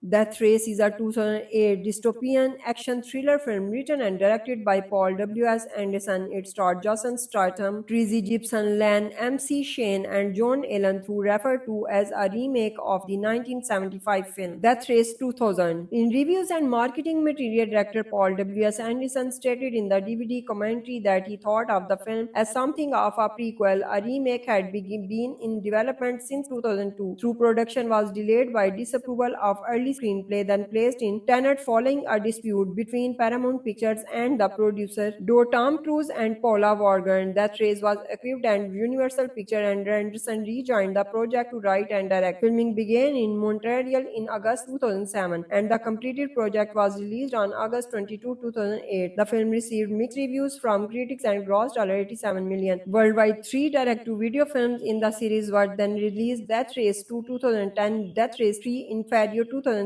Death Race is a 2008 dystopian action thriller film written and directed by Paul W.S. Anderson. It starred Jason Statham, Tracy Gibson, Len M.C. Shane, and John Allen, who referred to as a remake of the 1975 film Death Race 2000. In reviews and marketing material, director Paul W.S. Anderson stated in the DVD commentary that he thought of the film as something of a prequel. A remake had been in development since 2002, through production was delayed by disapproval of early screenplay, then placed in tenet following a dispute between Paramount Pictures and the producer, though Tom Cruise and Paula Vaughan. Death Race was equipped and Universal Pictures, and Anderson rejoined the project to write and direct. Filming began in Montreal in August 2007, and the completed project was released on August 22, 2008. The film received mixed reviews from critics and grossed $87 million. Worldwide, 3 direct-to-video films in the series were then released: Death Race 2 2010, Death Race 3 Inferno 2013,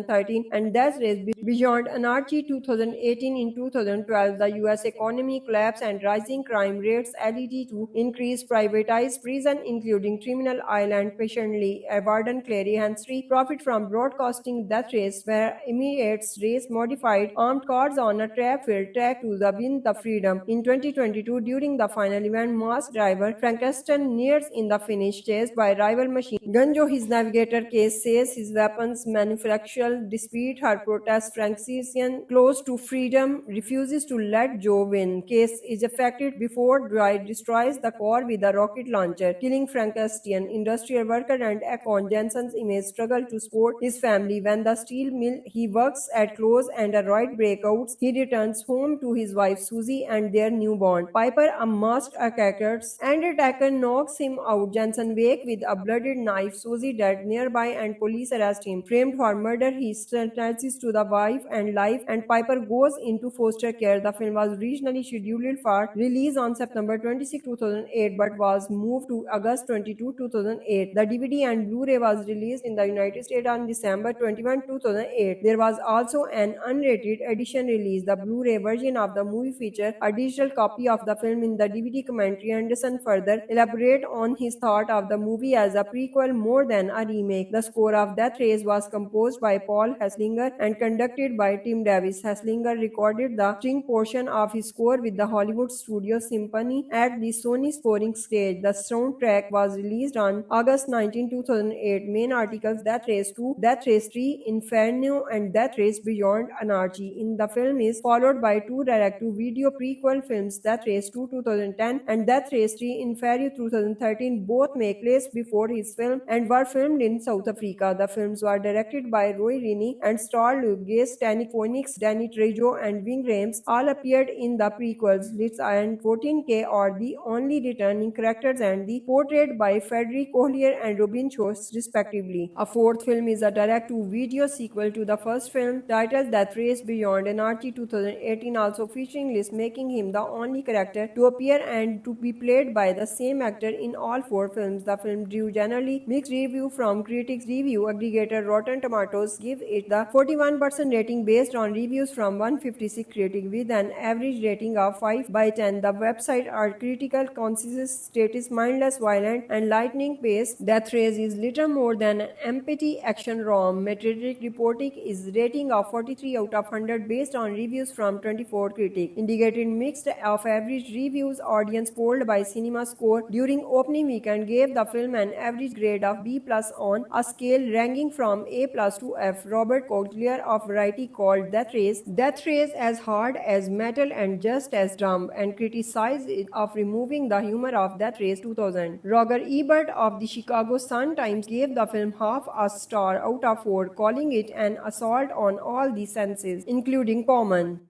and Death Race Beyond Anarchy 2018. In 2012, the U.S. economy collapsed and rising crime rates led to increased privatized prison, including Criminal Island. Patiently, Warden Clary Henry profit from broadcasting Death Race, where Emirates race modified armed cars on a track-filled track to win the freedom. In 2022, during the final event, masked driver Frankenstein nears in the finish, chased by rival machine Gunjo. His navigator case says his weapons manufacturer dispute her protest. Frankenstein, close to freedom, refuses to let Joe win. Case is affected before Dwight destroys the car with a rocket launcher, killing Frankenstein. Industrial worker and Akon Jensen's image struggle to support his family when the steel mill he works at closes and a riot breakouts. He returns home to his wife Susie and their newborn Piper, a masked attacker knocks him out. Jensen wakes with a blooded knife. Susie dead nearby, and police arrest him. Framed for murder, he sentences to the wife and life, and Piper goes into foster care. The film was originally scheduled for release on September 26, 2008, but was moved to August 22, 2008. The DVD and Blu-ray was released in the United States on December 21, 2008. There was also an unrated edition release. The Blu-ray version of the movie featured a digital copy of the film. In the DVD commentary, Anderson further elaborated on his thought of the movie as a prequel more than a remake. The score of Death Race was composed by Paul Hesslinger and conducted by Tim Davis. Hesslinger recorded the string portion of his score with the Hollywood Studio Symphony at the Sony scoring stage. The soundtrack was released on August 19, 2008. Main articles: Death Race 2, Death Race 3, Inferno, and Death Race Beyond Anarchy. In the film is followed by two direct-to-video prequel films, Death Race 2 2010 and Death Race 3 Inferno 2013. Both make place before his film and were filmed in South Africa. The films were directed by Roy Rini and starred Luke Gage, Danny Phoenix, Danny Trejo, and Ving Rhames. All appeared in the prequels. Liz and 14K are the only returning characters and the portrayed by Frederick Collier and Robin Schultz respectively. A fourth film is a direct-to-video sequel to the first film titled Death Race Beyond Anarchy 2018, also featuring Liz, making him the only character to appear and to be played by the same actor in all four films. The film drew generally mixed review from critics. Review aggregator Rotten Tomatoes give it the 41% rating based on reviews from 156 critics with an average rating of 5 by 10. The website are critical consensus status mindless, violent, and lightning paced. Death Race is little more than an empty action rom. Metacritic reporting is rating of 43 out of 100 based on reviews from 24 critics, indicating mixed of average reviews. Audience polled by CinemaScore during opening weekend gave the film an average grade of B+ on a scale ranging from A+ to F. Robert Collier of Variety called Death Race as hard as metal and just as dumb, and criticized it of removing the humor of Death Race 2000. Roger Ebert of the Chicago Sun-Times gave the film half a star out of 4, calling it an assault on all the senses, including common.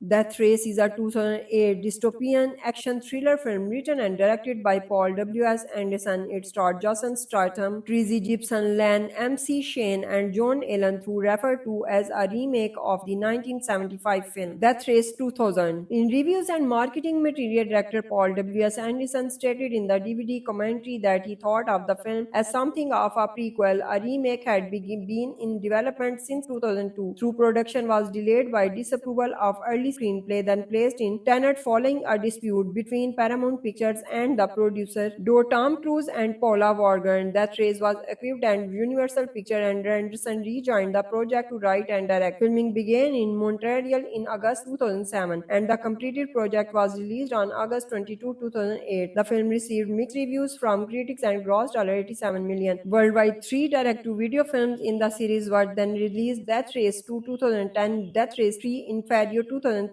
Death Race is a 2008 dystopian action thriller film written and directed by Paul W.S. Anderson. It starred Jason Statham, Tracy Gibson, Len M.C. Shane, and John Allen, who referred to as a remake of the 1975 film Death Race 2000. In reviews and marketing material, director Paul W.S. Anderson stated in the DVD commentary that he thought of the film as something of a prequel. A remake had been in development since 2002. Through production was delayed by disapproval of early screenplay, then placed in Tenet following a dispute between Paramount Pictures and the producer, though Tom Cruise and Paula Vaughan. Death Race was equipped and Universal Pictures, and Anderson rejoined the project to write and direct. Filming began in Montreal in August 2007, and the completed project was released on August 22, 2008. The film received mixed reviews from critics and grossed $87 million. Worldwide, 3 direct-to-video films in the series were then released: Death Race 2 2010, Death Race 3 Inferno 2013,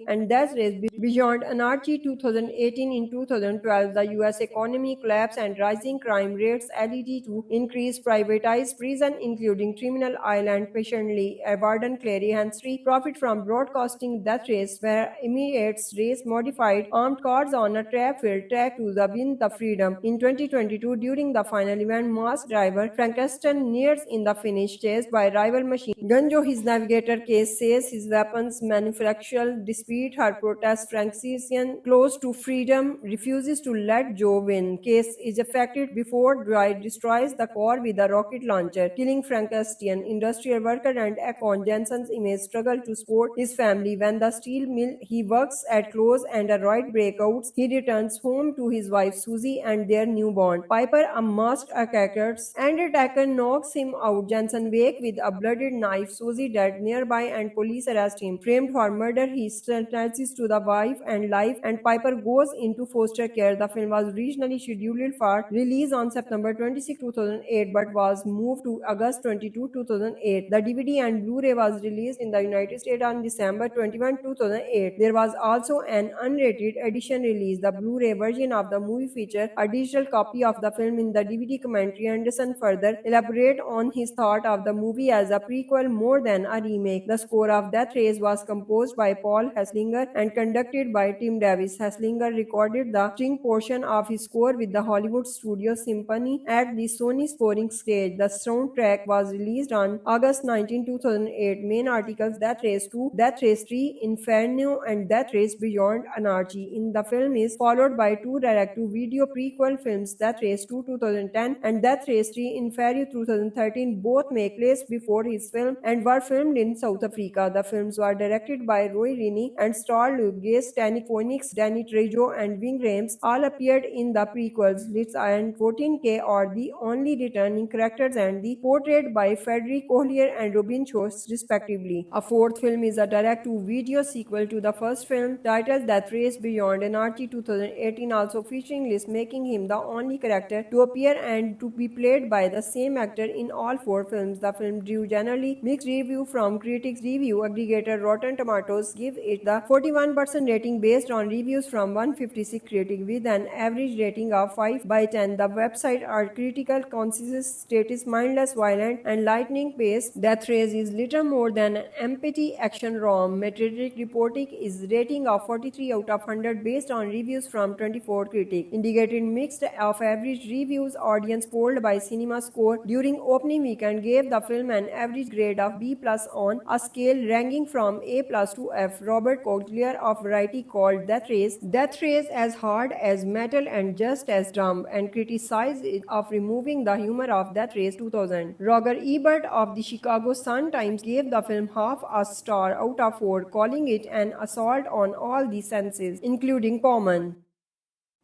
and Death Race Beyond Anarchy 2018. In 2012, the U.S. economy collapsed and rising crime rates led to increased privatized prison, including Criminal Island. Patiently, Warden Clary Henry profit from broadcasting Death Race, where Emirates race modified armed cars on a trap-filled track to win the freedom. In 2022, during the final event, masked driver Frankenstein nears in the finish, chased by rival machine gun Joe. His navigator case says his weapons manufacturer, despite her protest, Frankenstein, close to freedom, refuses to let Joe win. Case is affected before Dwight destroys the car with a rocket launcher, killing Frankenstein. Industrial worker and Akon Jensen's image struggle to support his family when the steel mill he works at closes and a riot breaks. He returns home to his wife Susie and their newborn Piper, a masked attacker knocks him out. Jensen wakes with a blooded knife. Susie dead nearby and police arrest him. Framed for murder, he sentences to the wife and life, and Piper goes into foster care. The film was originally scheduled for release on September 26, 2008, but was moved to August 22, 2008. The DVD and Blu-ray was released in the United States on December 21, 2008. There was also an unrated edition release. The Blu-ray version of the movie featured a digital copy of the film. In the DVD commentary, Anderson further elaborate on his thought of the movie as a prequel more than a remake. The score of Death Race was composed by Paul Hesslinger and conducted by Tim Davis. Hesslinger recorded the string portion of his score with the Hollywood Studio Symphony at the Sony scoring stage. The soundtrack was released on August 19, 2008. Main articles: Death Race 2, Death Race 3, Inferno, and Death Race Beyond Anarchy. In the film is followed by 2 direct-to-video prequel films, Death Race 2 2010 and Death Race 3 Inferno 2013. Both make place before his film and were filmed in South Africa. The films were directed by Roy Roy Linney and starred Luke Gage, Danny Phoenix, Danny Trejo, and Ving Rhames, all appeared in the prequels. Liz and 14K are the only returning characters and the portrayed by Frederick Collier and Robin Schultz, respectively. A fourth film is a direct-to-video sequel to the first film, titled Death Race Beyond Anarchy 2018, also featuring Liz, making him the only character to appear and to be played by the same actor in all four films. The film drew generally mixed review from critics. Review aggregator Rotten Tomatoes give it the 41% rating based on reviews from 156 critics with an average rating of 5 by 10. The website are critical consensus status mindless, violent, and lightning-paced. Death Race is little more than an empty action rom. Metacritic reporting is rating of 43 out of 100 based on reviews from 24 critics, indicating mixed of average reviews. Audience polled by CinemaScore during opening weekend gave the film an average grade of B+ on a scale ranging from A+ to F. Robert Collier of Variety called Death Race as hard as metal and just as dumb, and criticized it of removing the humor of Death Race 2000. Roger Ebert of the Chicago Sun-Times gave the film half a star out of 4, calling it an assault on all the senses, including common.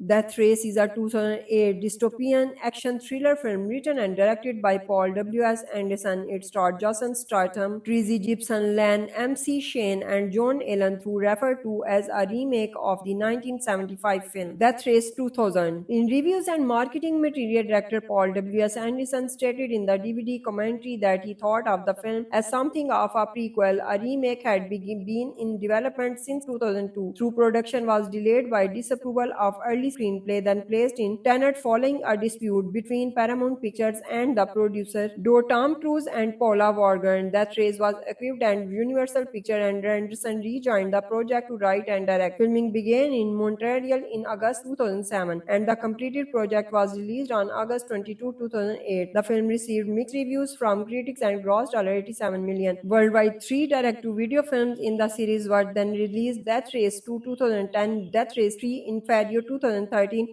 Death Race is a 2008 dystopian action thriller film written and directed by Paul W.S. Anderson. It starred Jason Statham, Tracy Gibson, Lan M.C. Shane, and John Allen, who referred to as a remake of the 1975 film Death Race 2000. In reviews and marketing material, director Paul W.S. Anderson stated in the DVD commentary that he thought of the film as something of a prequel. A remake had been in development since 2002. Through production was delayed by disapproval of early screenplay, then placed in Tenet following a dispute between Paramount Pictures and the producer, though Tom Cruise and Paula Vaughan. Death Race was equipped and Universal Pictures, and Anderson rejoined the project to write and direct. Filming began in Montreal in August 2007, and the completed project was released on August 22, 2008. The film received mixed reviews from critics and grossed $87 million. Worldwide, 3 direct-to-video films in the series were then released: Death Race 2 2010, Death Race 3 Inferno 2013,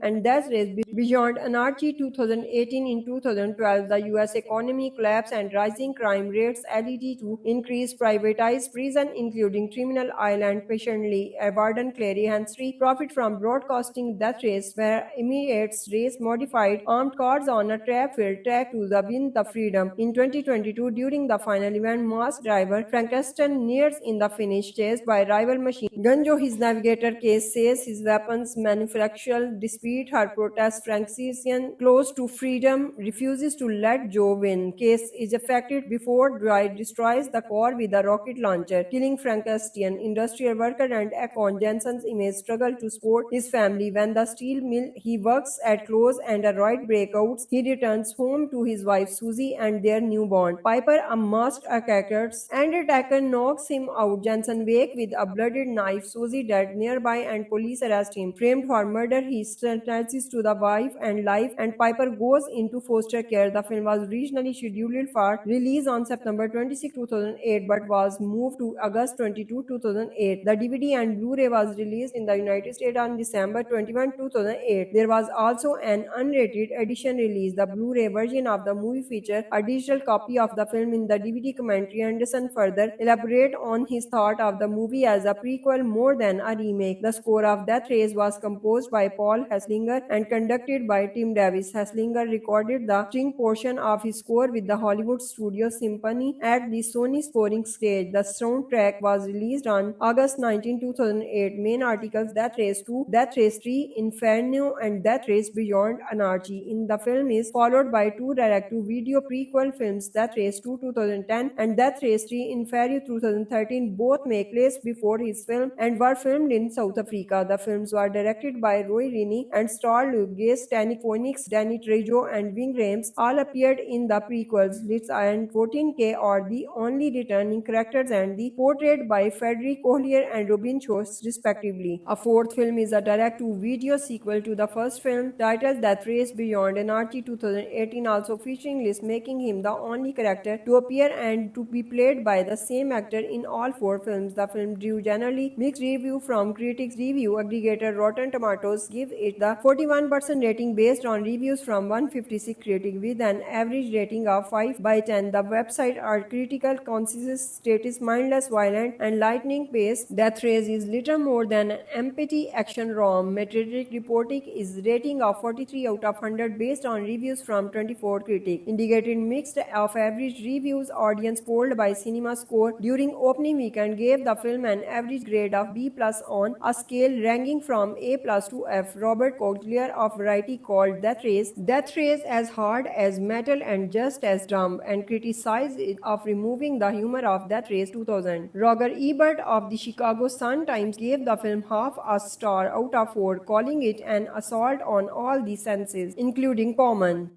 and Death Race Beyond Anarchy 2018. In 2012, the U.S. economy collapsed and rising crime rates led to increased privatized prison, including Criminal Island. Patiently, Warden Clary Henry profit from broadcasting Death Race, where Emirates race modified armed cars on a trap-filled track to win the freedom. In 2022, during the final event, masked driver Frankenstein nears in the finish, chased by rival machine gun Joe. His navigator case says his weapons manufacturer, despite her protest, Frankenstein, close to freedom, refuses to let Joe win. Case is affected before Dwight destroys the car with a rocket launcher, killing Frankenstein. Industrial worker and Akon Jensen's image struggle to support his family when the steel mill he works at closes and a riot breaks. He returns home to his wife Susie and their newborn Piper, a masked attacker knocks him out. Jensen wakes with a blooded knife. Susie dead nearby, and police arrest him. Framed for murder, he sentences to the wife and life, and Piper goes into foster care. The film was originally scheduled for release on September 26, 2008, but was moved to August 22, 2008. The DVD and Blu-ray was released in the United States on December 21, 2008. There was also an unrated edition release. The Blu-ray version of the movie featured a digital copy of the film. In the DVD commentary, Anderson further elaborate on his thought of the movie as a prequel more than a remake. The score of Death Race was composed by Paul Hesslinger and conducted by Tim Davis. Hesslinger recorded the string portion of his score with the Hollywood Studio Symphony at the Sony Scoring Stage. The soundtrack was released on August 19, 2008. Main articles: Death Race 2, Death Race 3, Inferno, and Death Race Beyond Anarchy. In the film is followed by 2 direct-to-video prequel films, Death Race 2 2010 and Death Race 3 Inferno 2013. Both make place before his film and were filmed in South Africa. The films were directed by Roy Linney and starred Luke Gage, Danny Phoenix, Danny Trejo, and Ving Rhames. All appeared in the prequels. Liz and 14K are the only returning characters and the portrayed by Frederick Collier and Robin Schultz, respectively. A fourth film is a direct-to-video sequel to the first film, titled Death Race Beyond Anarchy 2018, also featuring Liz, making him the only character to appear and to be played by the same actor in all 4 films. The film drew generally mixed review from critics. Review aggregator Rotten Tomatoes Tomatoes give it the 41% rating based on reviews from 156 critics with an average rating of 5 by 10. The website are critical, concise, status, mindless, violent, and lightning paced. Death Race is little more than an empty action rom. Metacritic reporting is rating of 43 out of 100 based on reviews from 24 critics, indicating mixed of average reviews. Audience polled by CinemaScore during opening weekend gave the film an average grade of B plus on a scale ranging from A plus to F. Robert Cogler of Variety called Death Race as hard as metal and just as dumb, and criticized it of removing the humor of Death Race 2000. Roger Ebert of the Chicago Sun-Times gave the film half a star out of 4, calling it an assault on all the senses, including common.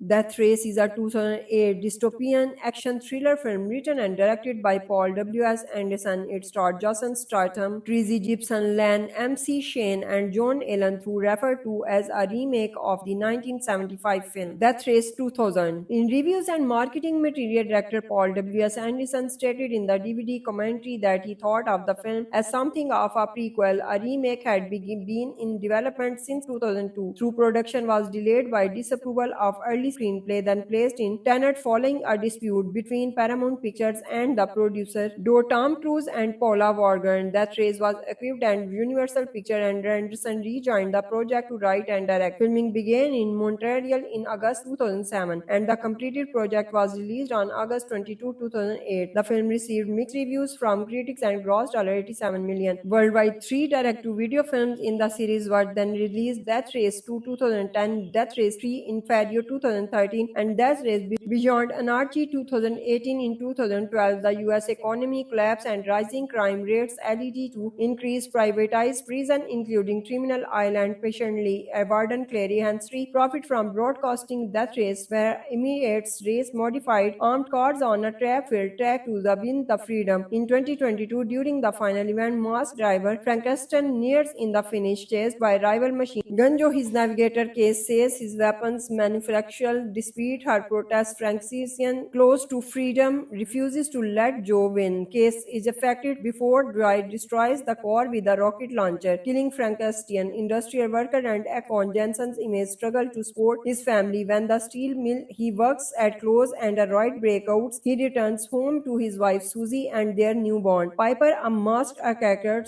Death Race is a 2008 dystopian action thriller film written and directed by Paul W.S. Anderson. It starred Jason Statham, Tracy Gibson, Lan M.C. Shane, and John Allen, who referred to as a remake of the 1975 film Death Race 2000. In reviews and marketing material, director Paul W.S. Anderson stated in the DVD commentary that he thought of the film as something of a prequel. A remake had been in development since 2002, through production was delayed by disapproval of early screenplay, then placed in Tenet following a dispute between Paramount Pictures and the producer, though Tom Cruise and Paula Vaughan. Death Race was equipped and Universal Pictures, and Anderson rejoined the project to write and direct. Filming began in Montreal in August 2007, and the completed project was released on August 22, 2008. The film received mixed reviews from critics and grossed $87 million worldwide. 3 direct-to-video films in the series were then released: Death Race 2 2010, Death Race 3 Inferno 2013, and Death Race Beyond Anarchy 2018. In 2012, the U.S. economy collapsed and rising crime rates led to increased privatized prison, including Criminal Island. Patiently, Warden Clary Henry profit from broadcasting Death Race, where Emirates race modified armed cars on a trap-filled track to win the freedom. In 2022, during the final event, masked driver Frankenstein nears in the finish, chased by rival machine gun Joe. His navigator case says his weapons manufacturer, despite her protest, Frankenstein, close to freedom, refuses to let Joe win. Case is affected before Dwight destroys the car with a rocket launcher, killing Frankenstein. Industrial worker and Akon Jensen's image struggle to support his family when the steel mill he works at closes and a riot breaks. He returns home to his wife Susie and their newborn Piper, a masked attacker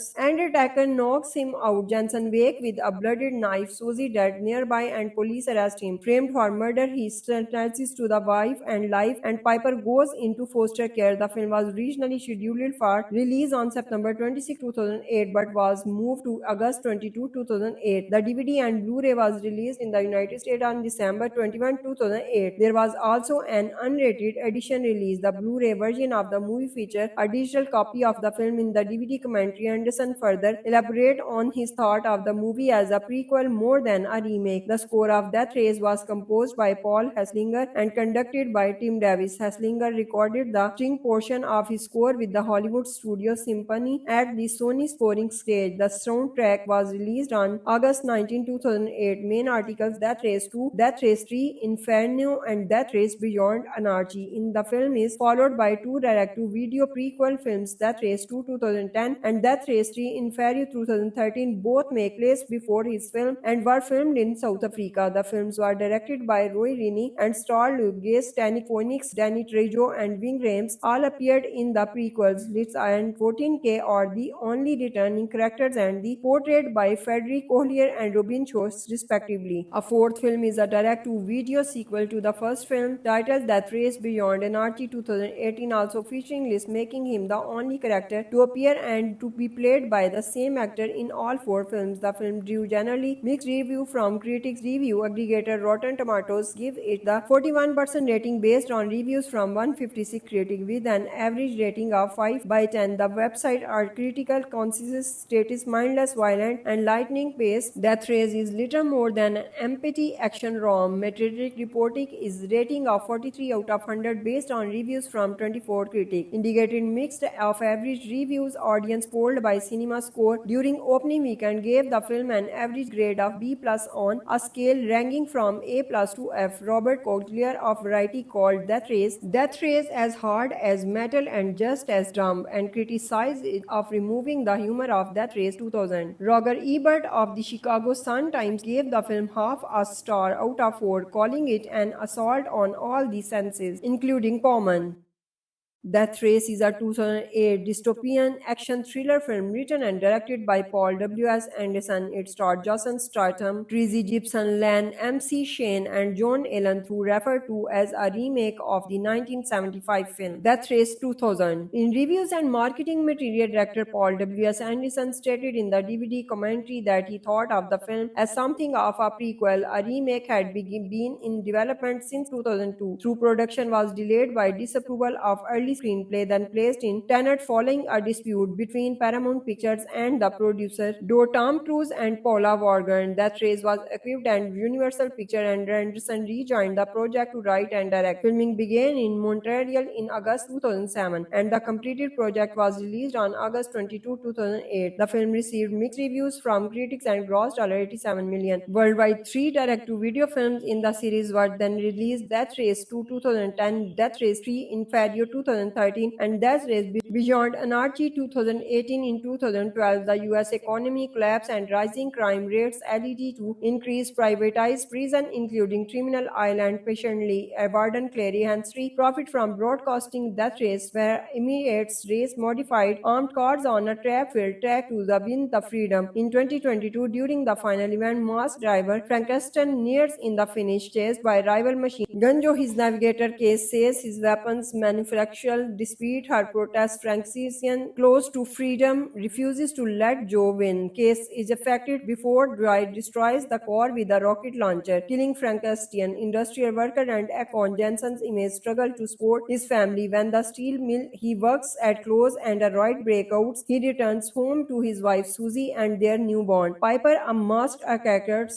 knocks him out. Jensen wake with a blooded knife. Susie dead nearby, and police arrest him. Framed for murder, he sentences to the wife and life, and Piper goes into foster care. The film was originally scheduled for release on September 26, 2008, but was moved to August 22, 2008. The DVD and Blu-ray was released in the United States on December 21, 2008. There was also an unrated edition released. The Blu-ray version of the movie featured a digital copy of the film. In the DVD commentary, Anderson further elaborate on his thought of the movie as a prequel more than a remake. The score of Death Race was composed by Paul Hesslinger and conducted by Tim Davis. Hesslinger recorded the string portion of his score with the Hollywood Studio Symphony at the Sony Scoring Stage. The soundtrack was released on August 19, 2008. Main articles: Death Race 2, Death Race 3, Inferno, and Death Race Beyond Anarchy. In the film is followed by 2 direct-to-video prequel films, Death Race 2 2010 and Death Race 3 Inferno 2013. Both make place before his film and were filmed in South Africa. The films were directed by Roy Rini and starred Luke Gase, Danny Phoenix, Danny Trejo, and Ving Rhames. All appeared in the prequels. Litz and 14K are the only returning characters and the portrayed by Frederick Collier and Robin Schultz respectively. A 4th film is a direct-to-video sequel to the first film, titled Death Race Beyond Anarchy 2018, also featuring Liz, making him the only character to appear and to be played by the same actor in all 4 films. The film drew generally mixed review from critics. Review aggregator Rotten Tomatoes give it the 41% rating based on reviews from 156 critics with an average rating of 5 by 10. The website are critical, concise, status, mindless, violent, and lightning paced. Death Race is little more than an empty action rom. Metacritic reporting is rating of 43 out of 100 based on reviews from 24 critics, indicating mixed of average reviews. Audience polled by CinemaScore during opening weekend gave the film an average grade of B plus on a scale ranging from A plus to F. Robert Collier of Variety called Death Race as hard as metal and just as dumb, and criticized it of removing the humor of Death Race 2000. Roger Ebert of the Chicago Sun-Times gave the film half a star out of 4, calling it an assault on all the senses, including common. Death Race is a 2008 dystopian action thriller film written and directed by Paul W.S. Anderson. It starred Jason Statham, Tracy Gibson, Len M.C. Shane, and John Allen, who referred to as a remake of the 1975 film Death Race 2000. In reviews and marketing material, director Paul W.S. Anderson stated in the DVD commentary that he thought of the film as something of a prequel. A remake had been in development since 2002, through production was delayed by disapproval of early screenplay, then placed in Tenet following a dispute between Paramount Pictures and the producer, though Tom Cruise and Paula Vaughan. Death Race was equipped and Universal Pictures, and Anderson rejoined the project to write and direct. Filming began in Montreal in August 2007, and the completed project was released on August 22, 2008. The film received mixed reviews from critics and grossed $87 million worldwide. 3 direct-to-video films in the series were then released: Death Race 2 2010, Death Race 3 Inferno 2013, and Death Race Beyond Anarchy 2018. In 2012, the U.S. economy collapsed and rising crime rates led to increased privatized prison, including Criminal Island. Patiently, Warden Clary Henry profit from broadcasting Death Race, where Emirates race modified armed cars on a trap-filled track to win the freedom. In 2022, during the final event, masked driver Frankenstein nears in the finish, chased by rival machine Gunjo. His navigator case says his weapons manufacturer, despite her protest, Frankenstein, close to freedom, refuses to let Joe win. Case is affected before Dwight destroys the car with a rocket launcher, killing Frankenstein. Industrial worker and Akon Jensen's image struggle to support his family when the steel mill he works at closes and a riot breaks. He returns home to his wife Susie and their newborn Piper. A masked attacker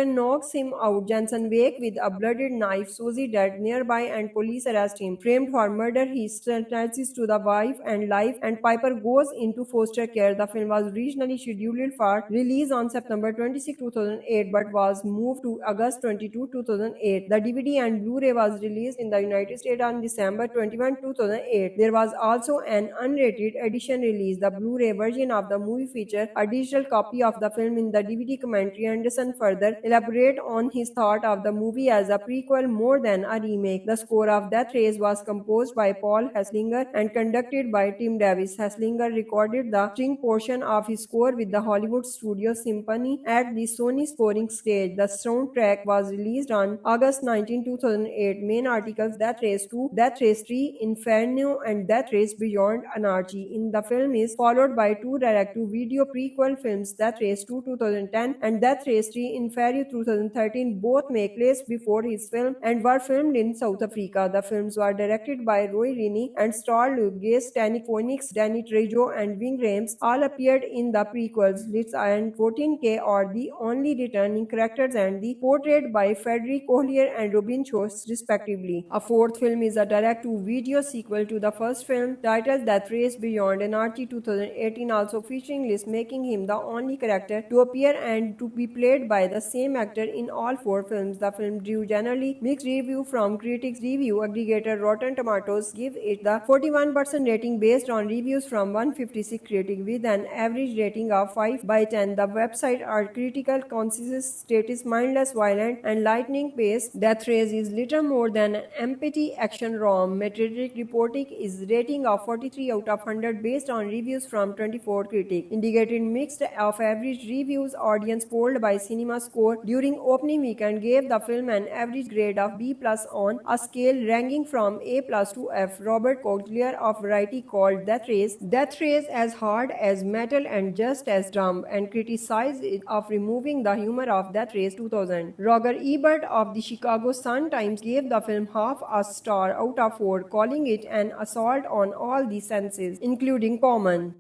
knocks him out. Jensen wakes with a blooded knife. Susie dead nearby, and police arrest him. Framed for murder, he sentences to the wife and life, and Piper goes into foster care. The film was originally scheduled for release on September 26, 2008, but was moved to August 22, 2008. The DVD and Blu-ray was released in the United States on December 21, 2008. There was also an unrated edition released. The Blu-ray version of the movie featured a digital copy of the film. In the DVD commentary, Anderson further elaborated on his thought of the movie as a prequel more than a remake. The score of Death Race was composed by Paul Hesslinger and conducted by Tim Davis. Hesslinger recorded the string portion of his score with the Hollywood Studio Symphony at the Sony Scoring Stage. The soundtrack was released on August 19, 2008. Main articles: Death Race 2, Death Race 3, Inferno, and Death Race Beyond Anarchy. In the film is followed by 2 direct-to-video prequel films, Death Race 2 2010 and Death Race 3 Inferno 2013. Both make place before his film and were filmed in South Africa. The films were directed by Roy Linney and starred Luke Gase, Danny Phoenix, Danny Trejo, and Ving Rhames. All appeared in the prequels. Litz and 14K are the only returning characters and the portrayed by Frederick Collier and Robin Schultz respectively. A 4th film is a direct-to-video sequel to the first film, titled Death Race Beyond Anarchy 2018, also featuring Liz, making him the only character to appear and to be played by the same actor in all 4 films. The film drew generally mixed review from critics. Review aggregator Rotten Tomatoes give it the 41% rating based on reviews from 156 critics with an average rating of 5/10. The website are critical consensus status mindless, violent, and lightning paced. Death Race is little more than an empty action rom. Metacritic reporting is rating of 43 out of 100 based on reviews from 24 critics, indicating mixed of average reviews. Audience polled by CinemaScore during opening weekend gave the film an average grade of B+ on a scale ranging from A+ to F. Robert Collier of Variety called Death Race as hard as metal and just as dumb, and criticized it of removing the humor of Death Race 2000. Roger Ebert of the Chicago Sun-Times gave the film half a star out of 4, calling it an assault on all the senses, including common.